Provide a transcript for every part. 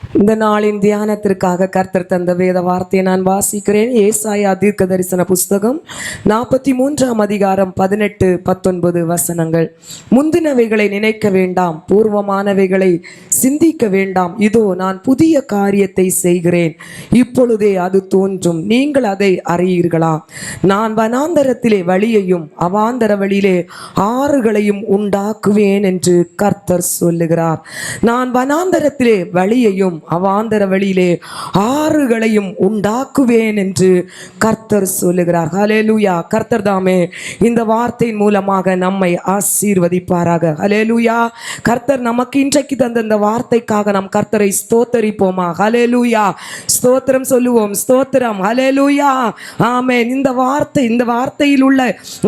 இந்த நாளின் தியானத்திற்காக கர்த்தர் தந்த வேத வார்த்தையை நான் வாசிக்கிறேன். ஏசாயா தீர்க்க தரிசன புஸ்தகம் 43ஆம் அதிகாரம் 18, 19 வசனங்கள். முந்தினவைகளை நினைக்க வேண்டாம், பூர்வமானவைகளை சிந்திக்க வேண்டாம். இதோ நான் புதிய காரியத்தை செய்கிறேன், இப்பொழுதே அது தோன்றும், நீங்கள் அதை அறியீர்களா? நான் வனாந்தரத்திலே வழியையும் அவாந்தர வழியிலே ஆறுகளையும் உண்டாக்குவேன் என்று கர்த்தர் சொல்லுகிறார். நான் வனாந்தரத்திலே வழியையும் அவாந்தர வழியிலே ஆறுகளையும் உண்டாக்குவேன் என்று கர்த்தர் சொல்லுகிறார். ஹல்லேலூயா. கர்த்தர் தாமே இந்த வார்த்தையின் மூலமாக நம்மை ஆசீர்வதிப்பாராக. ஹல்லேலூயா. கர்த்தர் நமக்கு இன்றைக்கு தந்த இந்த வார்த்தைக்காக நாம் கர்த்தரை ஸ்தோத்தரிப்போமா? ஹல்லேலூயா. ஸ்தோத்திரம் சொல்லுவோம். ஸ்தோத்திரம். ஹல்லேலூயா. ஆமென். இந்த வார்த்தையில் உள்ள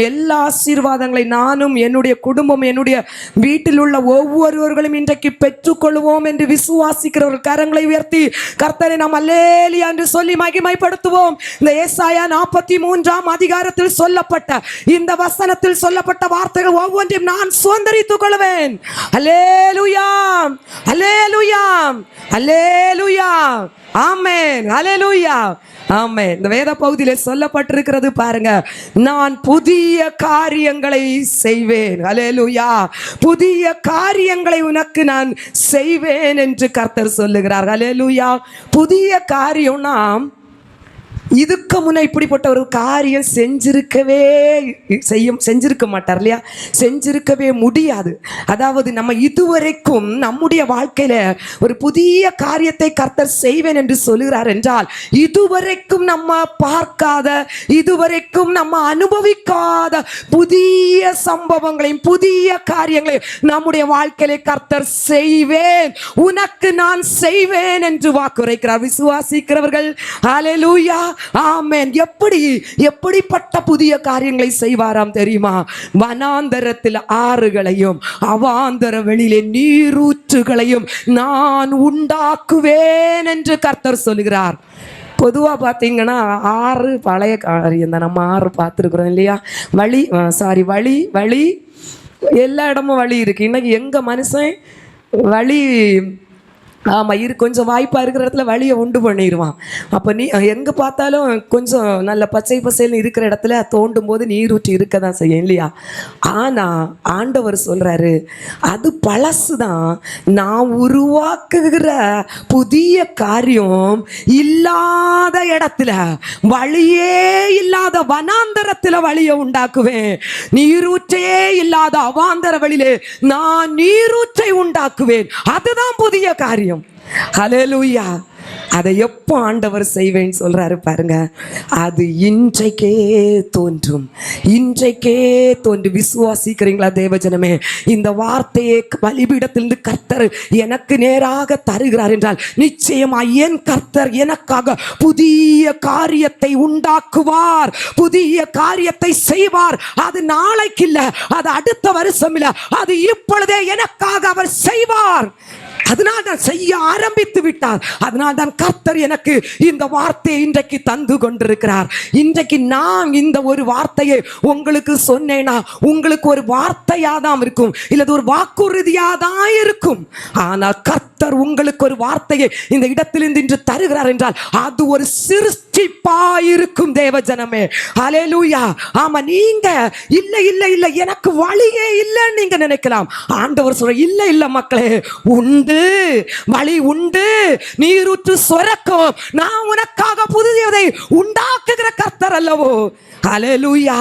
எல்லா ஆசீர்வாதங்களை நானும் என்னுடைய குடும்பம் என்னுடைய வீட்டில் உள்ள ஒவ்வொருவர்களும் இன்றைக்கு பெற்றுக்கொள்வோம் என்று விசுவாசிக்கிறவர்கள் கரங்களை உயர்த்தி கர்த்தரை நாம் அல்லேலூயா என்று சொல்லி மகிமைப்படுத்துவோம். இந்த ஏசாயா 43ஆம் அதிகாரத்தில் சொல்லப்பட்ட இந்த வசனத்தில் சொல்லப்பட்ட வார்த்தைகள் ஒவ்வொன்றையும் நான் சுதந்தரித்துக் கொள்வேன். அல்லேலூயா, அல்லேலூயா, அல்லேலூயா. ஆமென். அல்லேலூயா. ஆமென். இந்த வேத பகுதியிலே சொல்லப்பட்டிருக்கிறது பாருங்க, நான் புதிய காரியங்களை செய்வேன். அல்லேலூயா. புதிய காரியங்களை உனக்கு நான் செய்வேன் என்று கர்த்தர் சொல்லுகிறார். அல்லேலூயா. புதிய காரியம்னா இதுக்கு முன்னே இப்படிப்பட்ட ஒரு காரியம் செஞ்சிருக்க மாட்டார் இல்லையா? செஞ்சிருக்கவே முடியாது. அதாவது நம்ம இதுவரைக்கும் நம்முடைய வாழ்க்கையில ஒரு புதிய காரியத்தை கர்த்தர் செய்வேன் என்று சொல்லுகிறார் என்றால், இதுவரைக்கும் நம்ம பார்க்காத, இதுவரைக்கும் நம்ம அனுபவிக்காத புதிய சம்பவங்களையும் புதிய காரியங்களையும் நம்முடைய வாழ்க்கையில கர்த்தர் செய்வேன், உனக்கு நான் செய்வேன் என்று வாக்குரைக்கிறார். விசுவாசிக்கிறவர்கள் ஹல்லேலூயா, ஆமென். எப்படிப்பட்ட புதிய காரியங்களை செய்வாராம் தெரியுமா? வனாந்தரத்தில் ஆறுகளையும் அவாந்தர வெளியிலே நீரூற்றுகளையும் நான் உண்டாக்குவேன் என்று கர்த்தர் சொல்லுகிறார். பொதுவாக பார்த்தீங்கன்னா ஆறு பழைய காரியம் தான், நம்ம ஆறு பார்த்துருக்குறோம் இல்லையா? வழி எல்லா இடமும் வழி இருக்கு. இன்னைக்கு எங்க மனுஷன் வழி கொஞ்சம் வாய்ப்பாக இருக்கிற இடத்துல வழியை உண்டு பண்ணிடுவான். அப்போ நீ எங்கே பார்த்தாலும் கொஞ்சம் நல்ல பச்சை பசைன்னு இருக்கிற இடத்துல தோண்டும் போது நீரூற்றி இருக்க தான் செய்யும் இல்லையா? ஆனால் ஆண்டவர் சொல்கிறாரு, அது பழசு தான், நான் உருவாக்குகிற புதிய காரியம் இல்லாத இடத்துல, வழியே இல்லாத வனாந்தரத்தில் வழியை உண்டாக்குவேன். நீரூற்றே இல்லாத அவாந்தர வழியிலே நான் நீரூற்றை உண்டாக்குவேன். அதுதான் புதிய காரியம். ஹல்லேலூயா. அதை எப்போ ஆண்டவர் செய்வேன்னு சொல்றாரு பாருங்க, அது இன்றைக்கே தோன்றும், இன்றைக்கே தோன்றும். விசுவாசிக்கிறீங்களா தேவஜனமே? இந்த வார்த்தையை பலிபீடத்திலிருந்து கர்த்தர் எனக்கு நேராக தருகிறார் என்றால் நிச்சயமா என் கர்த்தர் எனக்காக புதிய காரியத்தை உண்டாக்குவார், புதிய காரியத்தை செய்வார். அது நாளைக்கு இல்ல, அது அடுத்த வருஷம் இல்ல, அது இப்பொழுதே எனக்காக அவர் செய்வார். அதனால் தான் செய்ய ஆரம்பித்து விட்டார். அதனால் தான் கர்த்தர் எனக்கு இந்த வார்த்தையை இன்றைக்கு தந்து கொண்டிருக்கிறார். இன்றைக்கு நான் இந்த ஒரு வார்த்தையை உங்களுக்கு சொன்னேனா உங்களுக்கு ஒரு வார்த்தையாதான் இருக்கும், இல்லது ஒரு வாக்குறுதியாதான் இருக்கும். ஆனால் கர்த்தர் உங்களுக்கு ஒரு வார்த்தையை இந்த இடத்திலிருந்து இன்று தருகிறார் என்றால் அது ஒரு சிருஷ்டிப்பாயிருக்கும் தேவஜனமே. ஹல்லேலூயா. ஆமா, நீங்க இல்ல இல்ல இல்ல எனக்கு வழியே இல்லைன்னு நீங்க நினைக்கலாம். ஆண்டவர் சொல்ற, இல்ல இல்ல மக்களே, உண்டு, வழி உண்டு, நீரூற்று சுரக்கும். நான் உனக்காக புதியதை உண்டாக்குகிற கர்த்தர் அல்லவோ. ஹல்லேலூயா.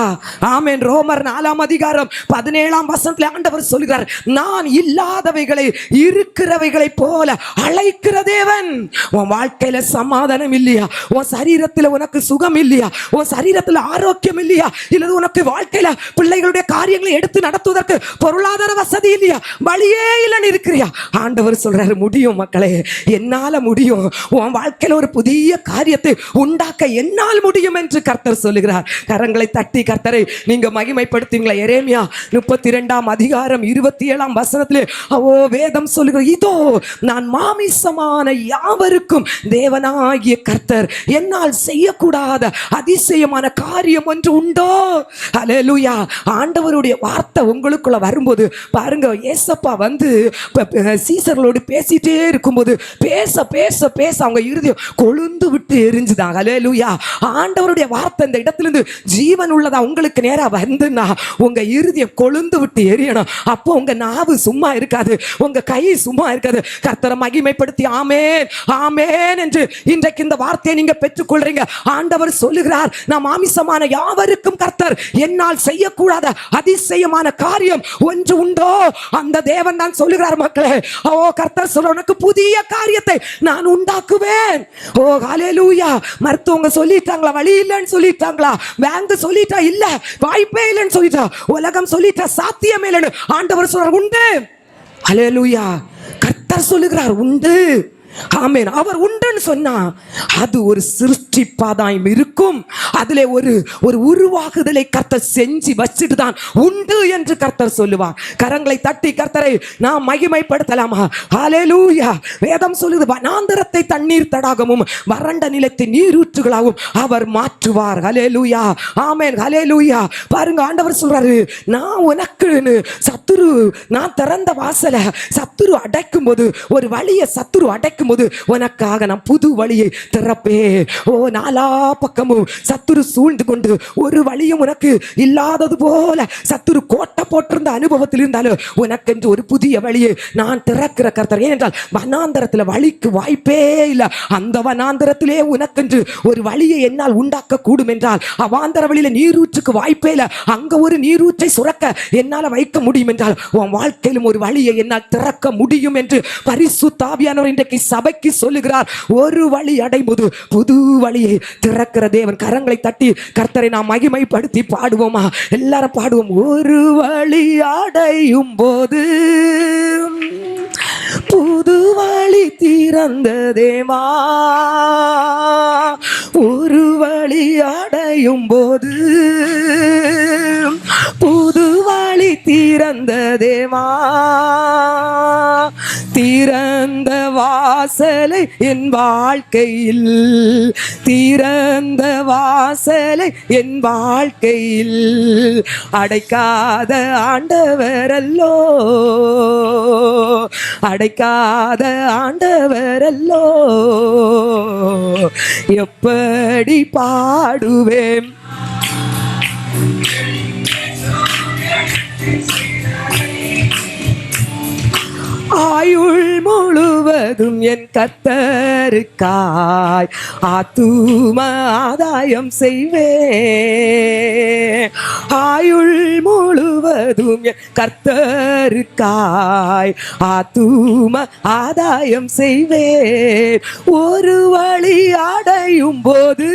ஆமென். ரோமர் 4ஆம் அதிகாரம் 17ஆம் வசனத்தில் ஆண்டவர் சொல்கிறார், நான் இல்லாதவைகளை இருக்கிறவைகளை போல அழைக்கிற தேவன். உன் வாழ்க்கையில சமாதானம் இல்லையா? உன் சரீரத்தில் உனக்கு சுகம் இல்லையா? உன் சரீரத்தில் ஆரோக்கியம் இல்லையா? இல்லது உனக்கு வாழ்க்கையில பிள்ளைகளுடைய காரியங்களை எடுத்து நடத்துவதற்கு பொருளாதார வசதி இல்லையா? வழியே இல்லைன்னு இருக்கிறியா? ஆண்டவர் சொல்றாரு, முடியும் மக்களே, என்னால முடியும். உன் வாழ்க்கையில ஒரு புதிய காரியத்தை உண்டாக்க என்னால் முடியும் என்று கர்த்தர் சொல்லுகிறார். கரங்களை தட்டி கர்த்தரை நீங்க மகிமைப்படுத்துவீங்களா? எரேமியா 32ஆம் அதிகாரம் 27ஆம் வசனத்திலே வேதம் சொல்லுகிற, இதோ நான் மாமிசமான யாவருக்கும் தேவனாகிய கர்த்தர், என்னால் செய்யக்கூடாத அதிசயமான காரியம் ஒன்று உண்டோ? ஹல்லேலூயா. ஆண்டவருடைய வார்த்தை உங்களுக்குள்ள வரும்போது பாருங்க, ஏசப்பா வந்து சீசர்களோடு பேசிட்டே இருக்கும்போது பேச பேச பேச அவங்க இருதயம் கொழுந்து விட்டு எரிஞ்சுதான். ஹல்லேலூயா. ஆண்டவருடைய வார்த்தை இந்த இடத்துல இருந்து ஜீவன் உள்ளதா உங்களுக்கு நேரா வந்துன்னா உங்க இருதயம் கொழுந்து விட்டு எரியணும். அப்போ உங்க நாவு சும்மா இருக்காது, உங்க கை சும்மா இருக்காது. கர்த்தரை மகிமைப்படுத்தி ஆமென் ஆமென் என்று இன்றைக்கு இந்த வார்த்தையை நீங்க பெற்றுக்கொள்றீங்க. ஆண்டவர் சொல்லுகிறார், நாம் மாமிசமான யாவருக்கும் கர்த்தர் என்னால் செய்யக்கூடாத அதிசயமான காரியம் ஒன்று உண்டோ? அந்த தேவன் தான் சொல்லுகிறார் மக்களே. ஓ கர்த்தர் சொல்ற, உனக்கு புதிய காரியத்தை நான் உண்டாக்குவேன். ஓ ஹல்லேலூயா. மருத்துவங்க சொல்லிட்டாங்களா வழி இல்லைன்னு சொல்லிட்டாங்களா? பேங்க் சொல்லிட்டா இல்ல வாய்ப்பே இல்லைன்னு சொல்லிட்டா, உலகம் சொல்லிட்டா சாத்தியமே இல்லைன்னு ஆண்டவர் சொல்றார் உண்டு. ஹல்லேலூயா. கர்த்தர் சொல்லுகிறார் உண்டு. ஆமென். அவர் உண்டுன்னு சொன்னா அது ஒரு சிருஷ்டிப்பாதான் இருக்கும். அதிலே ஒரு உருவாகுதலை கர்த்தர் செஞ்சு வச்சுட்டு தான் உண்டு என்று கர்த்தர் சொல்லுவார். கரங்களை தட்டி கர்த்தரை நாம் மகிமைப்படுத்தலாமா? ஹல்லேலூயா. வேதம் சொல்லுது, வனாந்தரத்தை தண்ணீர் தடாகமும் வறண்ட நிலத்தை நீரூற்றுகளாகவும் அவர் மாற்றுவார். ஹல்லேலூயா. ஆமென். ஹல்லேலூயா. பாருங்க, ஆண்டவர் சொல்றாரு, நான் உனக்குன்னு சத்துரு, நான் திறந்த வாசலை சத்துரு அடைக்கும் போது, ஒரு வழியை சத்துரு அடைக்கும் போது உனக்காக நான் புது வழியை திறப்பே. ஓ நாலா பக்கமும் சத்துரு சூழ்ந்து கொண்டு ஒரு வழியும் உனக்கு இல்லாதது போல சத்துரு கோட்டை போட்டிருந்த அனுபவத்தில் இருந்தாலும் உனக்கென்று ஒரு புதிய வழியை நான் திறக்கிற கர்த்தர். ஏனென்றால் வனாந்தரத்தில் வழிக்கு வாய்ப்பே இல்லை. அந்த வனாந்தரத்திலே உனக்கென்று ஒரு வழியை என்னால் உண்டாக்க கூடும் என்றால், அவாந்தர வழியில நீரூற்றுக்கு வாய்ப்பே இல்லை, அங்க ஒரு நீரூற்றை சுரக்க என்னால் வைக்க முடியும் என்றால், உன் வாழ்க்கையிலும் ஒரு வழியை என்னால் திறக்க முடியும் என்று பரிசுத்த ஆவியானவர் இன்றைக்கு சபைக்கு சொல்லுகிறார். ஒரு வழி அடையும்போது புது வழியை திறக்கிற தேவன். கரங்களை தட்டி கர்த்தரை நாம் மகிமைப்படுத்தி பாடுவோமா? எல்லாரும் பாடுவோம். ஒரு வழி அடையும் போது புது வழி திறந்த தேவா, ஒரு வழி அடையும் போது புது வழி திறந்த தேவா, திறந்த வாசலை என் வாழ்க்கையில், திறந்த வாசலை என் வாழ்க்கையில் அடைக்காத ஆண்டவரல்லோ, அடைக்காத ஆண்டவரல்லோ, எப்படி பாடுவேன் ஆயுள் முழுவதும் என் கர்த்தருக்காய் ஆத்தும ஆதாயம் செய்வேன். ஆயுள் முழுவதும் என் கர்த்தருக்காய் ஆத்தும ஆதாயம் செய்வேன். ஒரு வழி அடையும் போது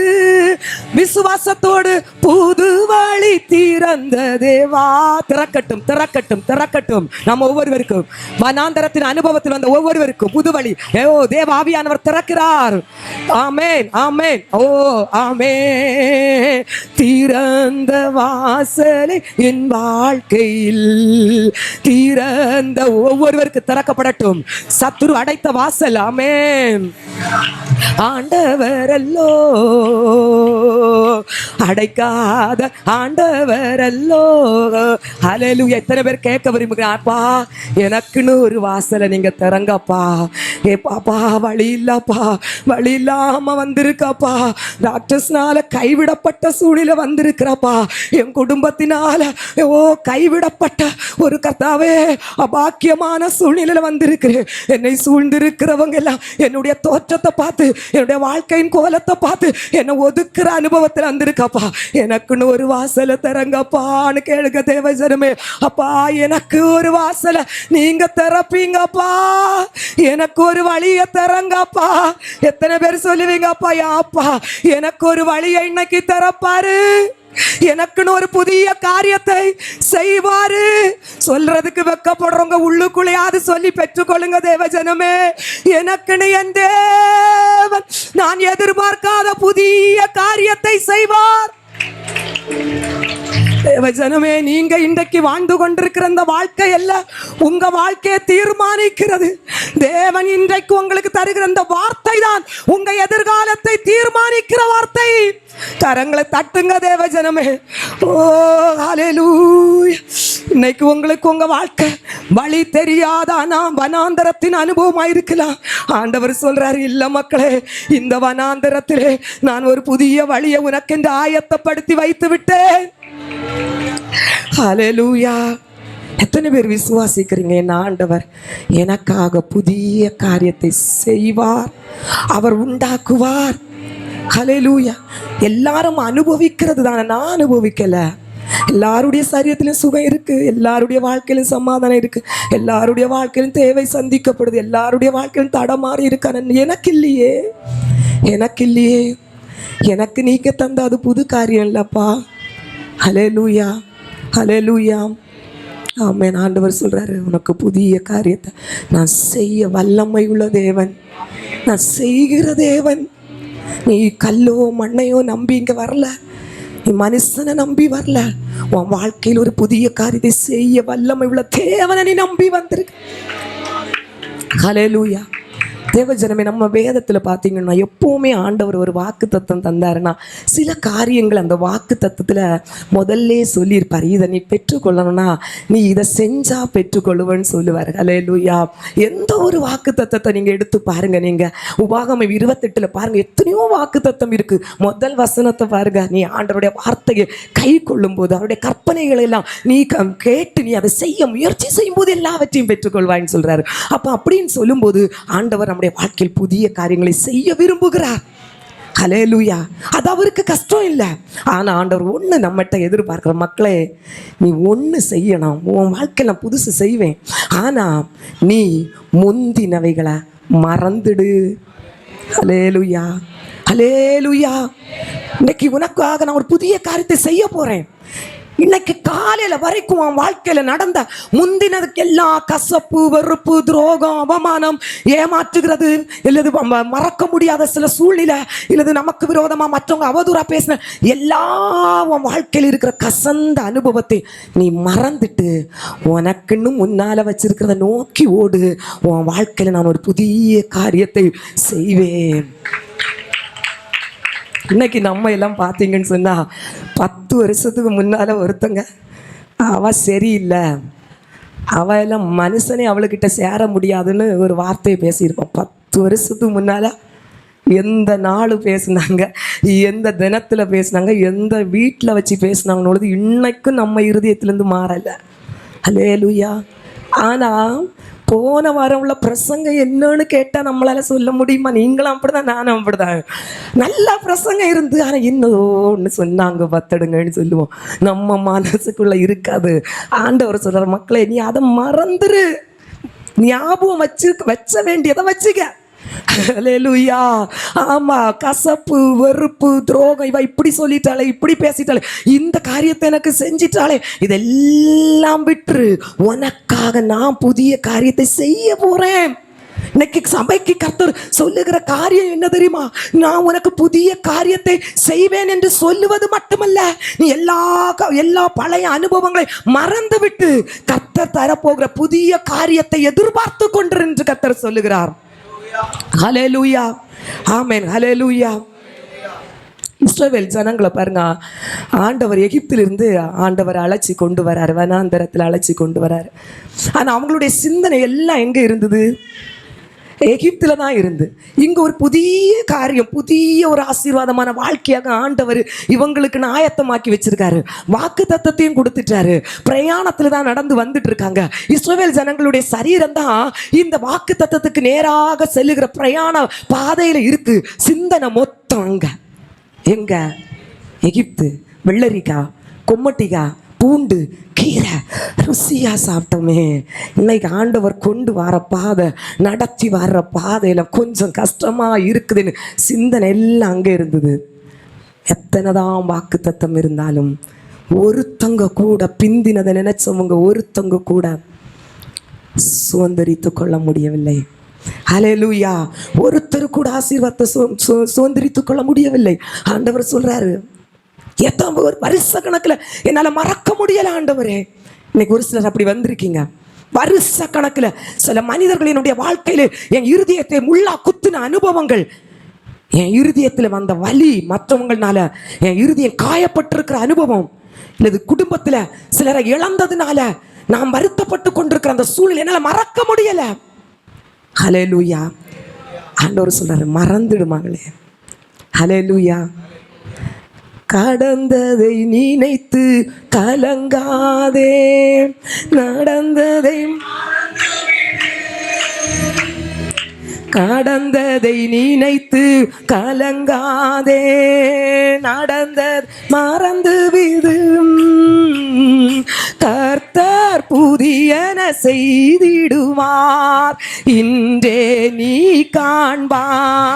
விசுவாசத்தோடு புது வழி திறந்த தேவா. திறக்கட்டும் திறக்கட்டும் திறக்கட்டும். நம்ம ஒவ்வொருவருக்கும் வனாந்தரத்தின் அனுபவத்தில் வந்த ஒவ்வொருவருக்கும் புது வழி தேவ ஆவியானவர் திறக்கிறார். ஆமென் ஆமென். ஓ ஆமென். திறந்த வாசலை என் வாழ்க்கையில், திறந்த ஒவ்வொருவருக்கு திறக்கப்படட்டும் சத்துரு அடைத்த வாசல். ஆமென். ஆண்டவரல்லோ, அடைக்காத ஆண்டவரல்லோ. ஹல்லேலூயா. எத்தனை பேர் கேட்க விரும்புகிறாப்பா, எனக்குன்னு ஒரு வாசலை நீங்க திறங்கப்பா. ஏ பாப்பா, வழி இல்லப்பா, வழி இல்லாம வந்திருக்காப்பா, டாக்டர்ஸ்னால கைவிடப்பட்ட சூழ்நிலை வந்திருக்கிறப்பா, என் குடும்பத்தினால ஓ கைவிடப்பட்ட ஒரு கர்த்தாவே அபாக்கியமான சூழ்நிலையில வந்திருக்கிறேன். என்னை சூழ்ந்திருக்கிறவங்க எல்லாம் என்னுடைய தோற்றத்தை பார்த்து, என்னுடைய வாழ்க்கையின் கோலத்தை பார்த்து என்னை ஒதுக்குற அனுபவத்தில் வந்திருக்காப்பா. எனக்குன்னு ஒரு வாசலை திறங்கப்பான்னு கேளுங்க தேவஜனமே. அப்பா, எனக்கு ஒரு வாசலை நீங்க திறப்பீங்கப்பா, எனக்கு ஒரு வழியை திறங்கப்பா. எத்தனை பேர் சொல்லுவீங்கப்பா, யாப்பா எனக்கு ஒரு வழியை இன்னைக்கு திறப்பாரு, எனக்குன்னு ஒரு புதிய காரியத்தை செய்வாரு. சொல்றதுக்கு வெக்கப்படுறவங்க உள்ளுக்குள்ளையாவது சொல்லி பெற்றுக்கொள்ளுங்க தேவஜனமே. எனக்குன்னு என் தேவன் நான் எதிர்பார்க்காத புதிய காரியத்தை செய்வார். தேவஜனமே, நீங்க இன்றைக்கு வாழ்ந்து கொண்டிருக்கிற இந்த வாழ்க்கை அல்ல உங்க வாழ்க்கையை தீர்மானிக்கிறது. தேவன் இன்றைக்கு உங்களுக்கு தருகிற இந்த வார்த்தை தான் உங்க எதிர்காலத்தை தீர்மானிக்கிற வார்த்தை. கரங்களை தட்டுங்க தேவஜனமே. ஓ ஹல்லேலூயா. இன்னைக்கு உங்களுக்கு உங்க வாழ்க்கை வழி தெரியாத வனாந்தரத்தின் அனுபவமா இருக்கலாம். ஆண்டவர் சொல்றாரு, இல்ல மக்களே, இந்த வனாந்தரத்திலே நான் ஒரு புதிய வழியை உனக்கென்று ஆயத்தப்படுத்தி வைத்து விட்டேன். ஹல்லேலூயா. எத்தனை பேர் விசுவாசிக்கிறீங்க? என் ஆண்டவர் எனக்காக புதிய காரியத்தை செய்வார், அவர் உண்டாக்குவார். ஹல்லேலூயா. எல்லாரும் அனுபவிக்கிறது தானே, நான் அனுபவிக்கல. எல்லாருடைய சரீரத்திலும் சுகம் இருக்கு, எல்லாருடைய வாழ்க்கையிலும் சமாதானம் இருக்கு, எல்லாருடைய வாழ்க்கையிலும் தேவை சந்திக்கப்படுது, எல்லாருடைய வாழ்க்கையிலும் தடமாறி இருக்கான. எனக்கு இல்லையே, எனக்கு இல்லையே. எனக்கு நீக்க தந்த அது புது காரியம் இல்லப்பா. ஹல்லேலூயா, ஹல்லேலூயா. ஆமென். ஆண்டவர் சொல்றாரு, உனக்கு புதிய காரியத்தை நான் செய்ய வல்லமை உள்ள தேவன், நான் செய்கிற தேவன். நீ கல்லோ மண்ணையோ நம்பி இங்க வரல, நீ மனுஷனை நம்பி வரல. உன் வாழ்க்கையில் ஒரு புதிய காரியத்தை செய்ய வல்லமை உள்ள தேவனை நீ நம்பி வந்திருக்க. ஹல்லேலூயா. தேவஜனமே, நம்ம வேதத்தில் பார்த்தீங்கன்னா எப்போவுமே ஆண்டவர் ஒரு வாக்கு தத்துவம் தந்தாருன்னா சில காரியங்கள் அந்த வாக்கு தத்துவத்தில் முதல்ல சொல்லியிருப்பார். இதை நீ பெற்றுக்கொள்ளணும்னா நீ இதை செஞ்சா பெற்றுக்கொள்ளுவேன்னு சொல்லுவார். ஹல்லேலூயா. எந்த ஒரு வாக்கு தத்துவத்தை நீங்கள் எடுத்து பாருங்க. நீங்கள் உபாகமம் 28 பாருங்க, எத்தனையோ வாக்கு தத்துவம் இருக்கு. முதல் வசனத்தை பாருங்க, நீ ஆண்டவருடைய வார்த்தையை கை கொள்ளும் போது, அவருடைய கற்பனைகளை எல்லாம் நீ கேட்டு நீ அதை செய்ய முயற்சி செய்யும் போது எல்லாவற்றையும் பெற்றுக்கொள்வான்னு சொல்றாரு. அப்போ அப்படின்னு சொல்லும்போது ஆண்டவர் நம்முடைய வாழ்க்கையில் புதிய காரியங்களை செய்ய விரும்புகிறார். ஹல்லேலூயா. அது அவருக்கு கஷ்டம் இல்லை. ஆனா ஆண்டவர் ஒண்ணு நம்மகிட்ட எதிர்பார்க்கிற, மக்களே நீ ஒண்ணு செய்யணும், உன் வாழ்க்கையில் நான் புதுசு செய்வேன், ஆனா நீ முந்தினவைகளை மறந்துடு. ஹல்லேலூயா, ஹல்லேலூயா. இன்னைக்கு உனக்காக நான் ஒரு புதிய காரியத்தை செய்ய போறேன். இன்னைக்கு காலையில வரைக்கும் உன் வாழ்க்கையில நடந்த முந்தினதுக்கு எல்லாம் கசப்பு, வெறுப்பு, துரோகம், அவமானம், ஏமாற்றுகிறது, இல்லது மறக்க முடியாத சில சூழ்நிலை, இல்லது நமக்கு விரோதமா மற்றவங்க அவதூறா பேசின எல்லா உன் வாழ்க்கையில் இருக்கிற கசந்த அனுபவத்தை நீ மறந்துட்டு உனக்குன்னு முன்னால வச்சிருக்கிறத நோக்கி ஓடு. உன் வாழ்க்கையில நான் ஒரு புதிய காரியத்தை செய்வேன். இன்னைக்கு நம்ம எல்லாம் பார்த்தீங்கன்னு சொன்னா 10 வருஷத்துக்கு முன்னால ஒருத்தங்க அவ சரியில்லை, அவ எல்லாம் மனுஷனே அவளுக்கிட்ட சேர முடியாதுன்னு ஒரு வார்த்தையை பேசியிருக்கோம். 10 வருஷத்துக்கு முன்னால எந்த நாள் பேசினாங்க, எந்த தினத்தில் பேசினாங்க, எந்த வீட்டில் வச்சு பேசினாங்கன்னு இன்னைக்கும் நம்ம இருதயத்திலேருந்து மாறலை. ஹல்லேலூயா. ஆனால் போன வாரம் உள்ள பிரசங்கம் என்னன்னு கேட்டால் நம்மளால சொல்ல முடியுமா? நீங்களும் அப்படிதான், நானும் அப்படிதான். நல்ல பிரசங்கம் இருந்து ஆனால் இன்னொன்று சொன்னாங்க பத்தடுங்கன்னு சொல்லுவோம். நம்ம மனசுக்குள்ள இருக்காது. ஆண்டவர் சொல்ற, மக்களே நீ அதை மறந்துரு, ஞாபகம் வச்ச வேண்டியதை வச்சுக்க. ஹல்லேலூயா. ஆமா, கசப்பு, வெறுப்பு, துரோகம், இவ இப்படி சொல்லிட்டாளே, இப்படி பேசிட்டாளே, இந்த காரியத்தை எனக்கு செஞ்சிட்டாளே, இதெல்லாம் விட்டுரு, உனக்காக நான் புதிய காரியத்தை செய்ய போறேன். இன்னைக்கு சபைக்கு கர்த்தர் சொல்லுகிற காரியம் என்ன தெரியுமா? நான் உனக்கு புதிய காரியத்தை செய்வேன் என்று சொல்லுவது மட்டுமல்ல, நீ எல்லா பழைய அனுபவங்களை மறந்து விட்டு கர்த்தர் தரப்போகிற புதிய காரியத்தை எதிர்பார்த்து கொண்டு என்று கர்த்தர் சொல்லுகிறார். ஹல்லேலூயா, ஆமென், ஹல்லேலூயா. இஸ்ரவேல் ஜனங்களை பாருங்க, ஆண்டவர் எகிப்திலிருந்து ஆண்டவர் அழைச்சி கொண்டு வராரு, வனாந்தரத்தில் அழைச்சி கொண்டு வராரு. ஆனா அவங்களுடைய சிந்தனை எல்லாம் எங்க இருந்தது? எகிப்தில் தான் இருந்து. இங்க ஒரு புதிய காரியம், புதிய ஒரு ஆசீர்வாதமான வாழ்க்கையாக ஆண்டவர் இவங்களுக்கு ஆயத்தமாக்கி வச்சிருக்காரு. வாக்கு தத்தத்தையும் கொடுத்துட்டாரு. பிரயாணத்துல தான் நடந்து வந்துட்டு இருக்காங்க. இஸ்ரவேல் ஜனங்களுடைய சரீரம் தான் இந்த வாக்கு தத்தத்துக்கு நேராக செல்லுகிற பிரயாண பாதையில இருக்கு. சிந்தனை மொத்தம் அங்க எங்க? எகிப்து. வெள்ளரிக்காய், கொம்மட்டிக்காய், பூண்டு, கீரை ருசியா சாப்பிட்டோமே. இன்னைக்கு ஆண்டவர் கொண்டு வர பாதை, நடத்தி வர்ற பாதையில கொஞ்சம் கஷ்டமா இருக்குதுன்னு சிந்தனை எல்லாம் அங்கே இருந்தது. எத்தனைதான் வாக்கு தத்தம் இருந்தாலும் ஒருத்தங்க கூட பிந்தினதை நினைச்சவங்க ஒருத்தங்க கூட சுதந்திரித்து கொள்ள முடியவில்லை. ஹல்லேலூயா. ஒருத்தர் கூட ஆசீர்வாதத்தை சுதந்திரித்து கொள்ள முடியவில்லை. ஆண்டவர் சொல்றாரு, எத்தனை வருஷ கணக்கில் என்னால் மறக்க முடியல ஆண்டவரே. இன்னைக்கு ஒரு சிலர் அப்படி வந்திருக்கீங்க. வருஷ கணக்கில் சில மனிதர்கள் என்னுடைய வாழ்க்கையில் என் இருதயத்தை முள்ளா குத்தின அனுபவங்கள், என் இருதயத்தில் வந்த வலி, மற்றவங்களால என் இருதயம் காயப்பட்டிருக்கிற அனுபவம், இல்லது குடும்பத்தில் சிலரை இழந்ததுனால நாம் வருத்தப்பட்டு கொண்டிருக்கிற அந்த சூழ்நிலை என்னால் மறக்க முடியல. ஹல்லேலூயா. ஆண்டவர் சொல்றாரு, மறந்துடு மகளே. ஹல்லேலூயா. கடந்ததை நினைத்து கலங்காதே, நடந்ததை கடந்ததை நினைத்து கலங்காதே, நடந்தது மறந்து விடு. கர்த்தர் புதியன செய்திடுவார், இன்றே நீ காண்பார்,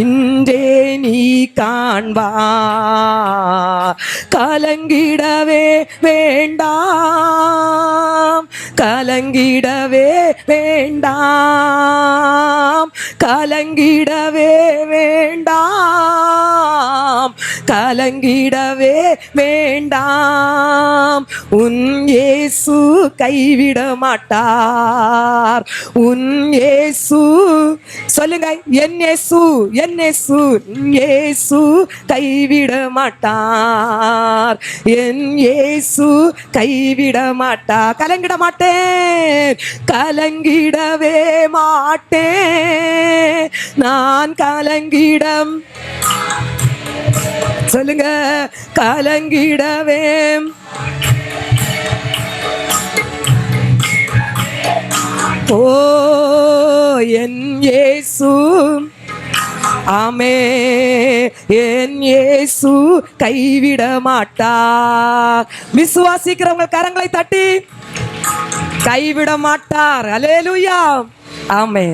இன்றே நீ காண்பார். கலங்கிடவே வேண்டாம், கலங்கிடவே வேண்டாம், கலங்கிடவே வேண்டாம், கலங்கிடவே வேண்டாம். உன் இயேசு கைவிட மாட்டார், உன் இயேசு, சொல்லுங்க, என் இயேசு, என் இயேசு, இயேசு கைவிட மாட்டார், என் இயேசு கைவிட மாட்டார். கலங்கிட மாட்டேன், கலங்கிடவே மாட்டேன், நான் கலங்கிடம், சொல்லுங்க, கலங்கிடவே. ஓ என் இயேசு, ஆமே, என் இயேசு கைவிட மாட்டார். விசுவாசிக்கிறவங்க கரங்களை தட்டி, கைவிட மாட்டார். அல்லேலூயா. ஆமே.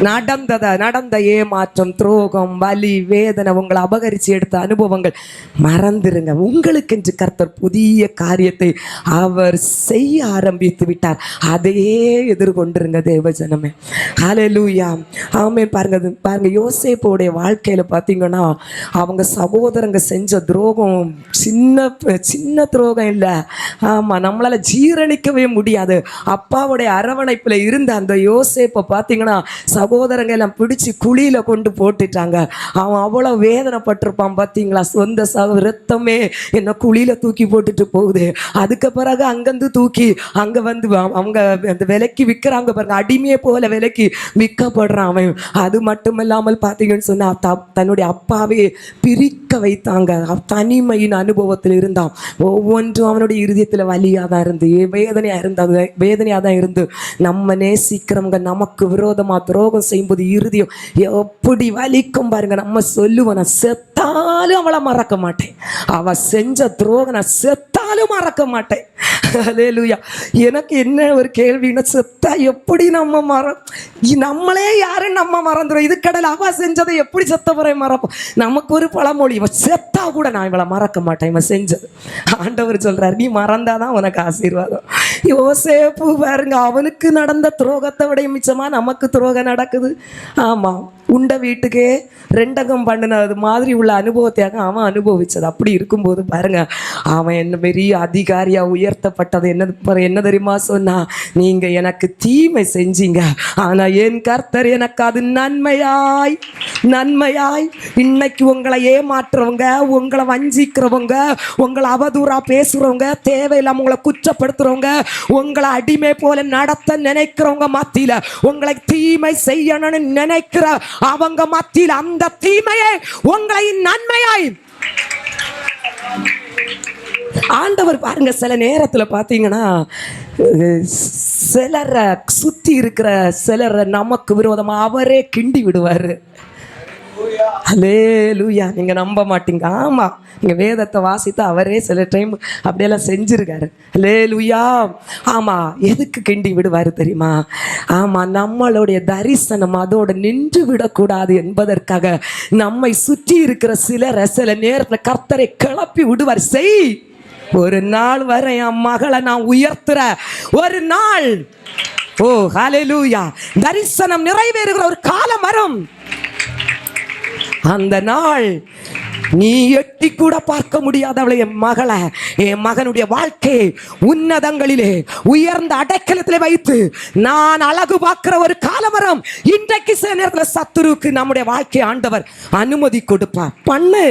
நடந்த ஏமாற்றம், துரோகம், வலி, வேதனை, உங்களை அபகரிச்சு எடுத்த அனுபவங்கள் மறந்துருங்க. உங்களுக்கென்று கர்த்தர் புதிய காரியத்தை அவர் செய்ய ஆரம்பித்து விட்டார். அதையே எதிர்கொண்டிருங்க தேவஜனமே. ஹல்லேலூயா. ஆமென். பாருங்க யோசேப்புடைய வாழ்க்கையில பார்த்தீங்கன்னா, அவங்க சகோதரங்க செஞ்ச துரோகம் சின்ன துரோகம் இல்லை. ஆமாம், நம்மளால ஜீரணிக்கவே முடியாது. அப்பாவுடைய அரவணைப்பில் இருந்த அந்த யோசேப்பை பார்த்தீங்கன்னா சகோதரங்க எல்லாம் பிடிச்சி குழியில கொண்டு போட்டுட்டாங்க. அவன் அவ்வளோ வேதனைப்பட்டிருப்பான் பார்த்தீங்களா. சொந்த ரத்தமே என்ன குழியில தூக்கி போட்டுட்டு போகுது. அதுக்கு பிறகு அங்கேருந்து தூக்கி அங்கே வந்து அவங்க அந்த விலைக்கு விற்கிறாங்க பாருங்க, அடிமையை போல விலைக்கு விற்கப்படுறான் அவன். அது மட்டும் இல்லாமல் பார்த்தீங்கன்னு சொன்னால் தன்னுடைய அப்பாவே பிரிக்க வைத்தாங்க. தனிமையின் அனுபவத்தில் இருந்தான். ஒவ்வொன்றும் அவனுடைய இருதயத்தில் வலியாக தான் இருந்து, வேதனையாக தான் இருந்து. நம்ம நேசிக்கிறவங்க நமக்கு விரோதமாக துரோகம் செய்யும்போது இருதயம் எப்படி வலிக்கும் பாருங்க. நம்ம சொல்லுவோம், நான் செத்தாலும் அவளை மறக்க மாட்டேன், அவ செஞ்ச துரோகம் நான் செத்தாலும் மறக்க மாட்டேன். அல்லேலூயா. எனக்கு என்ன ஒரு கேள்வின்னா, செத்தா எப்படி நம்மளே யாரும் நம்ம மறந்துடும். இது கடல் அவ செஞ்சதை எப்படி செத்த பிறகு மறப்போம். நமக்கு ஒரு பழமொழி, இவன் செத்தா கூட நான் இவளை மறக்க மாட்டேன், இவன் செஞ்சது. ஆண்டவர் சொல்றாரு, நீ மறந்தாதான் உனக்கு ஆசீர்வாதம். யோசேப்பு பாருங்க, அவனுக்கு நடந்த துரோகத்தை விட மிச்சமா நமக்கு துரோகம் நடக்குது. ஆமாம், உண்ட வீட்டுக்கே ரெண்டகம் பண்ணினது மாதிரி உள்ள அனுபவத்தையாக அவன் அனுபவிச்சது. அப்படி இருக்கும்போது பாருங்க, அவன் என்ன பெரிய அதிகாரியா உயர்த்தப்பட்டது என்ன தெரியுமா சொன்னா, நீங்க எனக்கு தீமை செஞ்சீங்க, ஆனா என் கர்த்தர் எனக்கு அது நன்மையாய் இன்னைக்கு உங்களை ஏமாற்றுறவங்க, உங்களை வஞ்சிக்கிறவங்க, உங்களை அவதூறா பேசுறவங்க, தேவையில்லாம உங்களை குற்றப்படுத்துறவங்க, உங்களை அடிமை போல நடத்த நினைக்கிறவங்க மத்தியில, உங்களை தீமை செய்யணும்னு நினைக்கிற அவங்க மத்தியில் அந்த தீமையை உங்களை நன்மையாய் ஆண்டவர் பாருங்க. சில நேரத்துல பாத்தீங்கன்னா சிலரை சுத்தி இருக்கிற சிலரை நமக்கு விரோதமா அவரே கிண்டி விடுவாரு. அல்லேலூயா. நீங்க நம்ப மாட்டீங்க. ஆமா, நீங்க வேதத்தை வாசித்து அவரே சில டைம் அப்படியெல்லாம் செஞ்சிருக்காரு. அல்லேலூயா. ஆமா, எதுக்கு கிண்டி விடுவாரு தெரியுமா? ஆமா, நம்மளுடைய தரிசனம் அதோட நின்று விடக்கூடாது என்பதற்காக நம்மை சுற்றி இருக்கிற சில நேரத்துல கர்த்தரை கிளப்பி விடுவார். செய், ஒரு நாள் வரை என் மகளை நான் உயர்த்துற ஒரு நாள், ஓ ஹல்லேலூயா, தரிசனம் நிறைவேறுகிற ஒரு காலம் வரும். அந்த நாள் நீ எட்டி கூட பார்க்க முடியாதவளை, என் மகளை, என் மகனுடைய வாழ்க்கையை உன்னதங்களிலே உயர்ந்த அடைக்கலத்திலே வைத்து நான் அழகு பார்க்கிற ஒரு காலமரம் இன்றைக்கு சில நேரத்தில் சத்துருக்கு நம்முடைய வாழ்க்கையை ஆண்டவர் அனுமதி கொடுப்பார். பண்ணு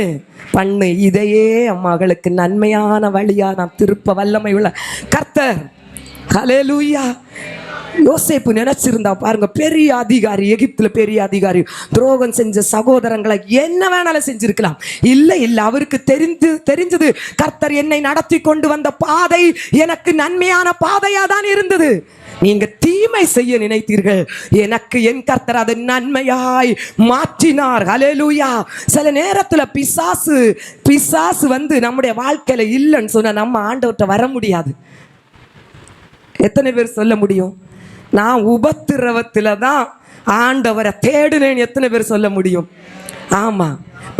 பண்ணு. இதையே மகளுக்கு நன்மையான வழியா நான் திருப்ப வல்லமை உள்ள கர்த்தர். ஹல்லேலூயா. யோசேப்பு நினைச்சிருந்தா பாருங்க, பெரிய அதிகாரி, எகிப்துல பெரிய அதிகாரி, துரோகம் செஞ்ச சகோதரங்களை என்ன வேணாலும் செஞ்சிருக்கலாம். இல்லை இல்லை, அவருக்கு தெரிஞ்சது கர்த்தர் என்னை நடத்தி கொண்டு வந்த பாதை எனக்கு நன்மையான பாதையா தான் இருந்தது. நீங்க தீமை செய்ய நினைத்தீர்கள், எனக்கு என் கர்த்தர் அதை நன்மையாய் மாற்றினார். ஹல்லேலூயா. சில நேரத்துல பிசாசு வந்து நம்முடைய வாழ்க்கையில இல்லைன்னு சொன்னா நம்ம ஆண்டவர்கிட்ட வர முடியாது. எத்தனை பேர் சொல்ல முடியும்? நான் உபத்திரவத்தில் தான் ஆண்டவரை தேடுனேன்னு எத்தனை பேர் சொல்ல முடியும்? ஆமா,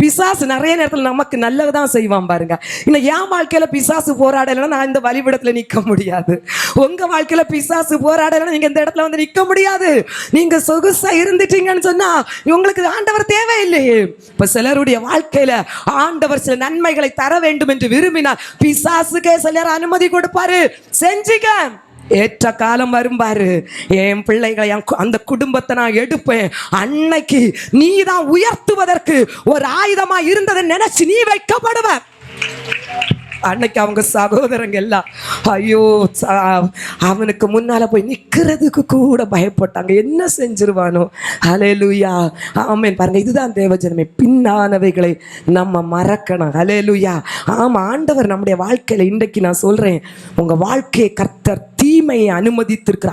பிசாசு நிறைய நேரத்தில் நமக்கு நல்லதான் செய்வான் பாருங்க. இன்னும் என் வாழ்க்கையில பிசாசு போராடலைன்னா நான் இந்த வழிபடத்துல நிற்க முடியாது. உங்க வாழ்க்கையில பிசாசு போராடலைன்னா நீங்க இந்த இடத்துல வந்து நிற்க முடியாது. நீங்க சொகுசா இருந்துட்டீங்கன்னு சொன்னா உங்களுக்கு ஆண்டவர் தேவையில்லையே. இப்ப சிலருடைய வாழ்க்கையில ஆண்டவர் சில நன்மைகளை தர வேண்டும் என்று விரும்பினார், பிசாசுக்கே சிலர் அனுமதி கொடுப்பாரு. செஞ்சுக்க, ஏற்ற காலம் வரும் பாரு, என் பிள்ளைகளை அந்த குடும்பத்தை நான் எடுப்பேன். அன்னைக்கு நீ தான் உயர்த்துவதற்கு ஒரு ஆயுதமா இருந்ததை நினைச்சு நீ வைக்கப்படுவ. அன்னைக்கு அவங்க சகோதரங்க எல்லாம் ஐயோ அவனுக்கு முன்னால போய் நிக்கிறதுக்கு கூட பயப்பட்டாங்க, என்ன செஞ்சிருவானோ. ஹல்லேலூயா. ஆமென். பாருங்க, இதுதான் தேவஜனமே, பின்னானவைகளை நம்ம மறக்கணும். ஹல்லேலூயா. ஆமா, ஆண்டவர் நம்முடைய வாழ்க்கையில இன்றைக்கு நான் சொல்றேன், உங்க வாழ்க்கையை கர்த்தர் தீமையை அனுமதித்திருக்கிற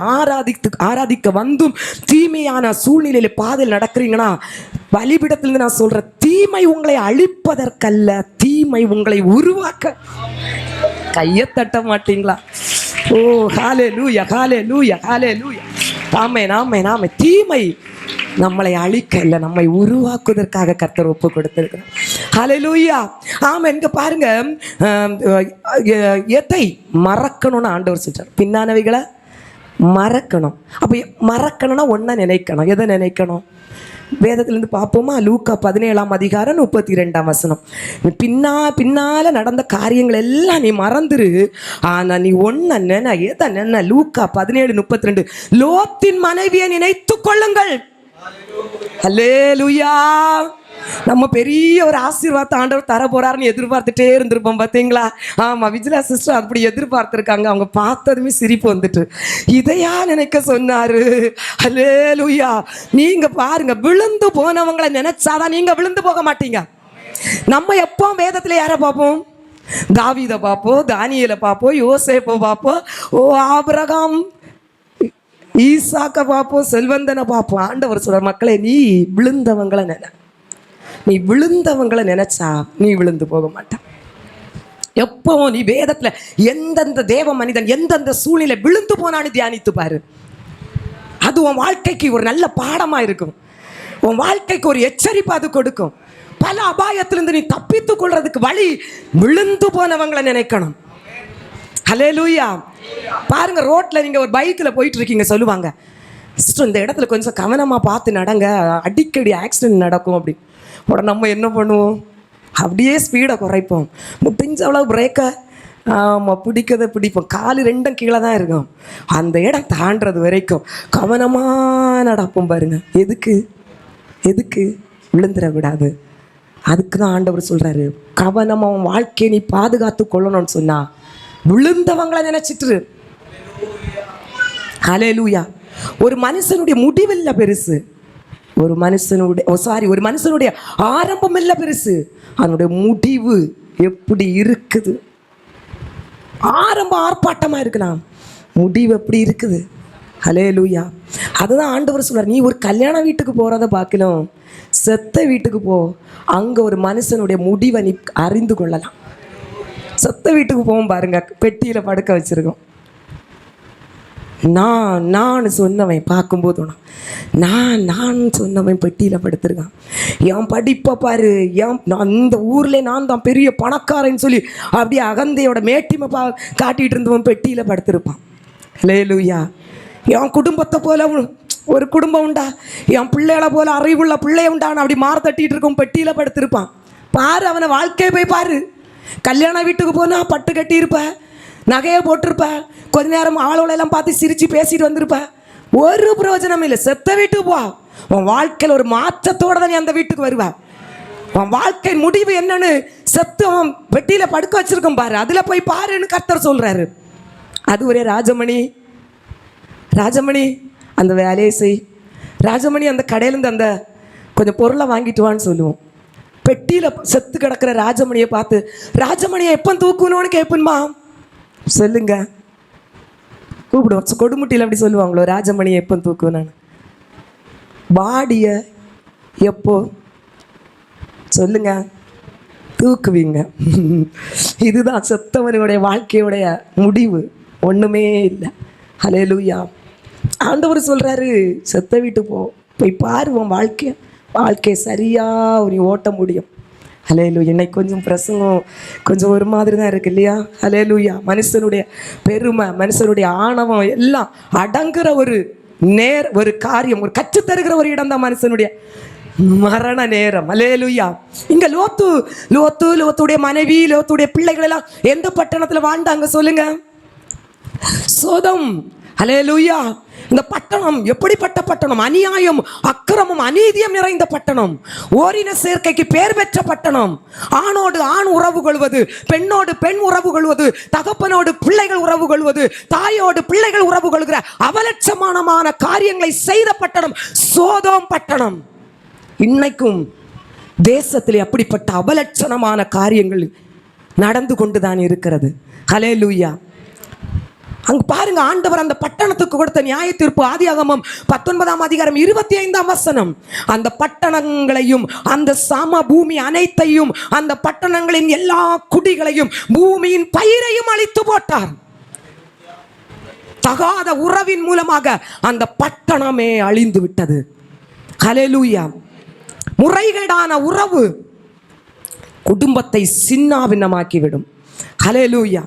ஆராதிக்க வந்தும் தீமையான சூழ்நிலையில பாதையில் நடக்கிறீங்கன்னா, பலிபிடத்திலிருந்து நான் சொல்ற, தீமை உங்களை அழிப்பதற்கல்ல, தீமை உங்களை உருவாக்க. கையை தட்ட மாட்டீங்களா? ஓ ஹல்லேலூயா, ஹல்லேலூயா, ஹல்லேலூயா. ஆமென், ஆமென், ஆமென். தீமை நம்மளை அழிக்க இல்லை, நம்மை உருவாக்குவதற்காக கர்த்தர் ஒப்பு கொடுத்திருக்கிறார். ஹல்லேலூயா. ஆமா, இங்க பாருங்க, எதை மறக்கணும்னு ஆண்டவர் சொல்றார், பின்னானவைகளை மறக்கணும். அப்ப மறக்கணும்னா ஒன்ன நினைக்கணும். எதை நினைக்கணும்? வேதத்திலிருந்து பார்ப்போமா? லூக்கா 17:32. பின்னால நடந்த காரியங்கள் எல்லாம் நீ மறந்துரு, ஆனா நீ ஒன்ன நினை. எதை நினை? லூக்கா 17:32, லோத்தின் மனைவியை நினைத்து கொள்ளுங்கள். ஹல்லேலூயா. நம்ம பெரிய ஒரு ஆசீர்வாதத்தை ஆண்டவர் தர போறாருன்னு எதிர்பார்த்துட்டே இருந்திருப்போம் பார்த்தீங்களா? ஆமா, விஜயா சிஸ்டர் அப்படி எதிர்பார்த்திருக்காங்க. அவங்க பார்த்ததுமே சிரிப்பு வந்துட்டு, இதையா நினைக்க சொன்னாரு. ஹல்லேலூயா. நீங்க பாருங்க, விழுந்து போனவங்களை நினைச்சாதான் நீங்க விழுந்து போக மாட்டீங்க. நம்ம எப்போ வேதத்துல யாரை பார்ப்போம்? தாவீதை பார்ப்போம், தானியேலை பார்ப்போம், யோசேப்பை பார்ப்போம், ஓ ஆபிரகாம், ஈசாக்க பார்ப்போம், செல்வந்தனை பார்ப்போம். ஆண்டவர் சொல்ற, மக்களே நீ விழுந்தவங்களை நினை. நீ விழுந்தவங்களை நினைச்சா நீ விழுந்து போக மாட்டான். எப்பவும் நீ வேதத்துல எந்தெந்த தேவ மனிதன் எந்தெந்த சூழ்நிலை விழுந்து போனான்னு தியானித்து பாரு. அது உன் வாழ்க்கைக்கு ஒரு நல்ல பாடமா இருக்கும். உன் வாழ்க்கைக்கு ஒரு எச்சரிப்பு அது கொடுக்கும். பல அபாயத்திலிருந்து நீ தப்பித்துக் கொள்றதுக்கு வழி விழுந்து போனவங்களை நினைக்கணும். ஹல்லேலூயா. பாருங்க, ரோட்ல நீங்க ஒரு பைக்ல போயிட்டு இருக்கீங்க, சொல்லுவாங்க, சிஸ்டர் இந்த இடத்துல கொஞ்சம் கவனமா பார்த்து நடங்க, அடிக்கடி ஆக்சிடென்ட் நடக்கும். அப்படி உடனே நம்ம என்ன பண்ணுவோம்? அப்படியே ஸ்பீடை குறைப்போம், முடிஞ்ச அளவு பிரேக்கை பிடிப்போம். காலு ரெண்டும் கீழே தான் இருக்கும். அந்த இடம் தாண்டது வரைக்கும் கவனமாக நடப்போம் பாருங்க. எதுக்கு விழுந்துடக்கூடாது. அதுக்கு தான் ஆண்டவர் சொல்றாரு, கவனமாக வாழ்க்கையை நீ பாதுகாத்து கொள்ளணும்னு சொன்னா விழுந்தவங்களை நினைச்சிட்டு. ஹல்லேலூயா. ஒரு மனுஷனுடைய முடிவில்லை பெருசு, ஒரு மனுஷனுடைய ஆரம்பம் இல்லை பெருசு, அதனுடைய முடிவு எப்படி இருக்குது. ஆரம்பம் ஆர்ப்பாட்டமா இருக்கலாம், முடிவு எப்படி இருக்குது. ஹல்லேலூயா. அதுதான் ஆண்டவர் சொல்றார், நீ ஒரு கல்யாண வீட்டுக்கு போறத பார்க்கலாம், செத்த வீட்டுக்கு போ, அங்க ஒரு மனுஷனுடைய முடிவை நீ அறிந்து கொள்ளலாம். செத்த வீட்டுக்கு போவோம் பாருங்க, பெட்டியில படுக்க வச்சிருக்கோம். நான் சொன்னவன் பார்க்கும்போது நான் சொன்னவன் பெட்டியில் படுத்திருக்கான். என் படிப்பை பாரு, நான் இந்த ஊர்ல நான் தான் பெரிய பணக்காரன்னு சொல்லி அப்படியே அகந்தையோட மேட்டிமை காட்டிட்டு இருந்தவன் பெட்டியில் படுத்திருப்பான். ஹல்லேலூயா. என் குடும்பத்தை போல ஒரு குடும்பம் உண்டா, என் பிள்ளைகளை போல அறிவுள்ள பிள்ளை உண்டான்னு அப்படி மாற தட்டிட்டு இருக்கும் பெட்டியில் படுத்திருப்பான். பாரு, அவனை வாழ்க்கையை போய் பாரு. கல்யாண வீட்டுக்கு போனா பட்டு கட்டியிருப்ப, நகையை போட்டிருப்ப, கொஞ்ச நேரம் ஆளோளெல்லாம் பார்த்து சிரித்து பேசிட்டு வந்திருப்ப. ஒரு பிரயோஜனம் இல்லை. செத்த வீட்டுக்கு போ, உன் வாழ்க்கையில் ஒரு மாற்றத்தோடு தான் நீ அந்த வீட்டுக்கு வருவ. உன் வாழ்க்கை முடிவு என்னன்னு செத்து அவன் வெட்டியில் படுக்க வச்சிருக்கோம் பாரு, அதில் போய் பாருன்னு கர்த்தர் சொல்கிறாரு. அது ஒரே ராஜமணி, ராஜமணி அந்த வேலையை செய், ராஜமணி அந்த கடையிலேருந்து அந்த கொஞ்சம் பொருளை வாங்கிட்டு வான்னு சொல்லுவோம். பெட்டியில் செத்து கிடக்கிற ராஜமணியை பார்த்து, ராஜமணியை எப்போ தூக்கணும்னு கேட்புமா சொல்லுங்க, கூப்பிடுவோம். கொடுமுட்டியில் அப்படி சொல்லுவாங்களோ, ராஜமணியை எப்போ தூக்கணும்னு. பாடியை எப்போ சொல்லுங்க தூக்குவீங்க. இதுதான் செத்தவனுடைய வாழ்க்கையுடைய முடிவு, ஒன்றுமே இல்லை. ஹல்லேலூயா. ஆண்டவர் சொல்கிறாரு, செத்த வீட்டுக்கு போய் பாருவோம் வாழ்க்கையை சரியாக நீ ஓட்ட முடியும். ஹல்லேலூயா. இன்னைக்கு கொஞ்சம் பிரசங்கம் கொஞ்சம் ஒரு மாதிரி தான் இருக்குது இல்லையா? ஹல்லேலூயா. மனுஷனுடைய பெருமை, மனுஷனுடைய ஆணவம் எல்லாம் அடங்குற ஒரு காரியம், ஒரு கற்றுத்தருகிற ஒரு இடம் தான் மனுஷனுடைய மரண நேரம். ஹல்லேலூயா. இங்கே லோத்துடைய மனைவி, லோத்துடைய பிள்ளைகள் எல்லாம் எந்த பட்டணத்தில் வாழ்ந்தாங்க சொல்லுங்க? சோதம். ஹல்லேலூயா. இந்த பட்டணம் எப்படிப்பட்ட பட்டணம்? அநியாயம், அக்கிரமம், அநீதியம் நிறைந்த பட்டணம், ஓரின சேர்க்கைக்கு பேர் பெற்ற பட்டணம். ஆணோடு ஆண் உறவு கொள்வது, பெண்ணோடு பெண் உறவு கொள்வது, தகப்பனோடு பிள்ளைகள் உறவு கொள்வது, தாயோடு பிள்ளைகள் உறவு கொள்கிற அவலட்சமான காரியங்களை செய்த பட்டணம் சோதோம் பட்டணம். இன்னைக்கும் தேசத்தில் அப்படிப்பட்ட அவலட்சணமான காரியங்கள் நடந்து கொண்டுதான் இருக்கிறது. ஹல்லேலூயா. அங்க பாருங்க, ஆண்டவர் அந்த பட்டணத்துக்கு கொடுத்த நியாய தீர்ப்பு ஆதியாகமம் 19ஆம் அதிகாரம் 25ஆம் வசனம். அந்த பட்டணங்களையும் அந்த சம பூமி அனைத்தையும், அந்த பட்டணங்களின் எல்லா குடிகளையும், பூமியின் பயிரையும் அழித்து போட்டார். தகாத உறவின் மூலமாக அந்த பட்டணமே அழிந்து விட்டது. ஹல்லேலூயா. முறைகேடான உறவு குடும்பத்தை சின்னாபின்னமாக்கிவிடும். ஹல்லேலூயா.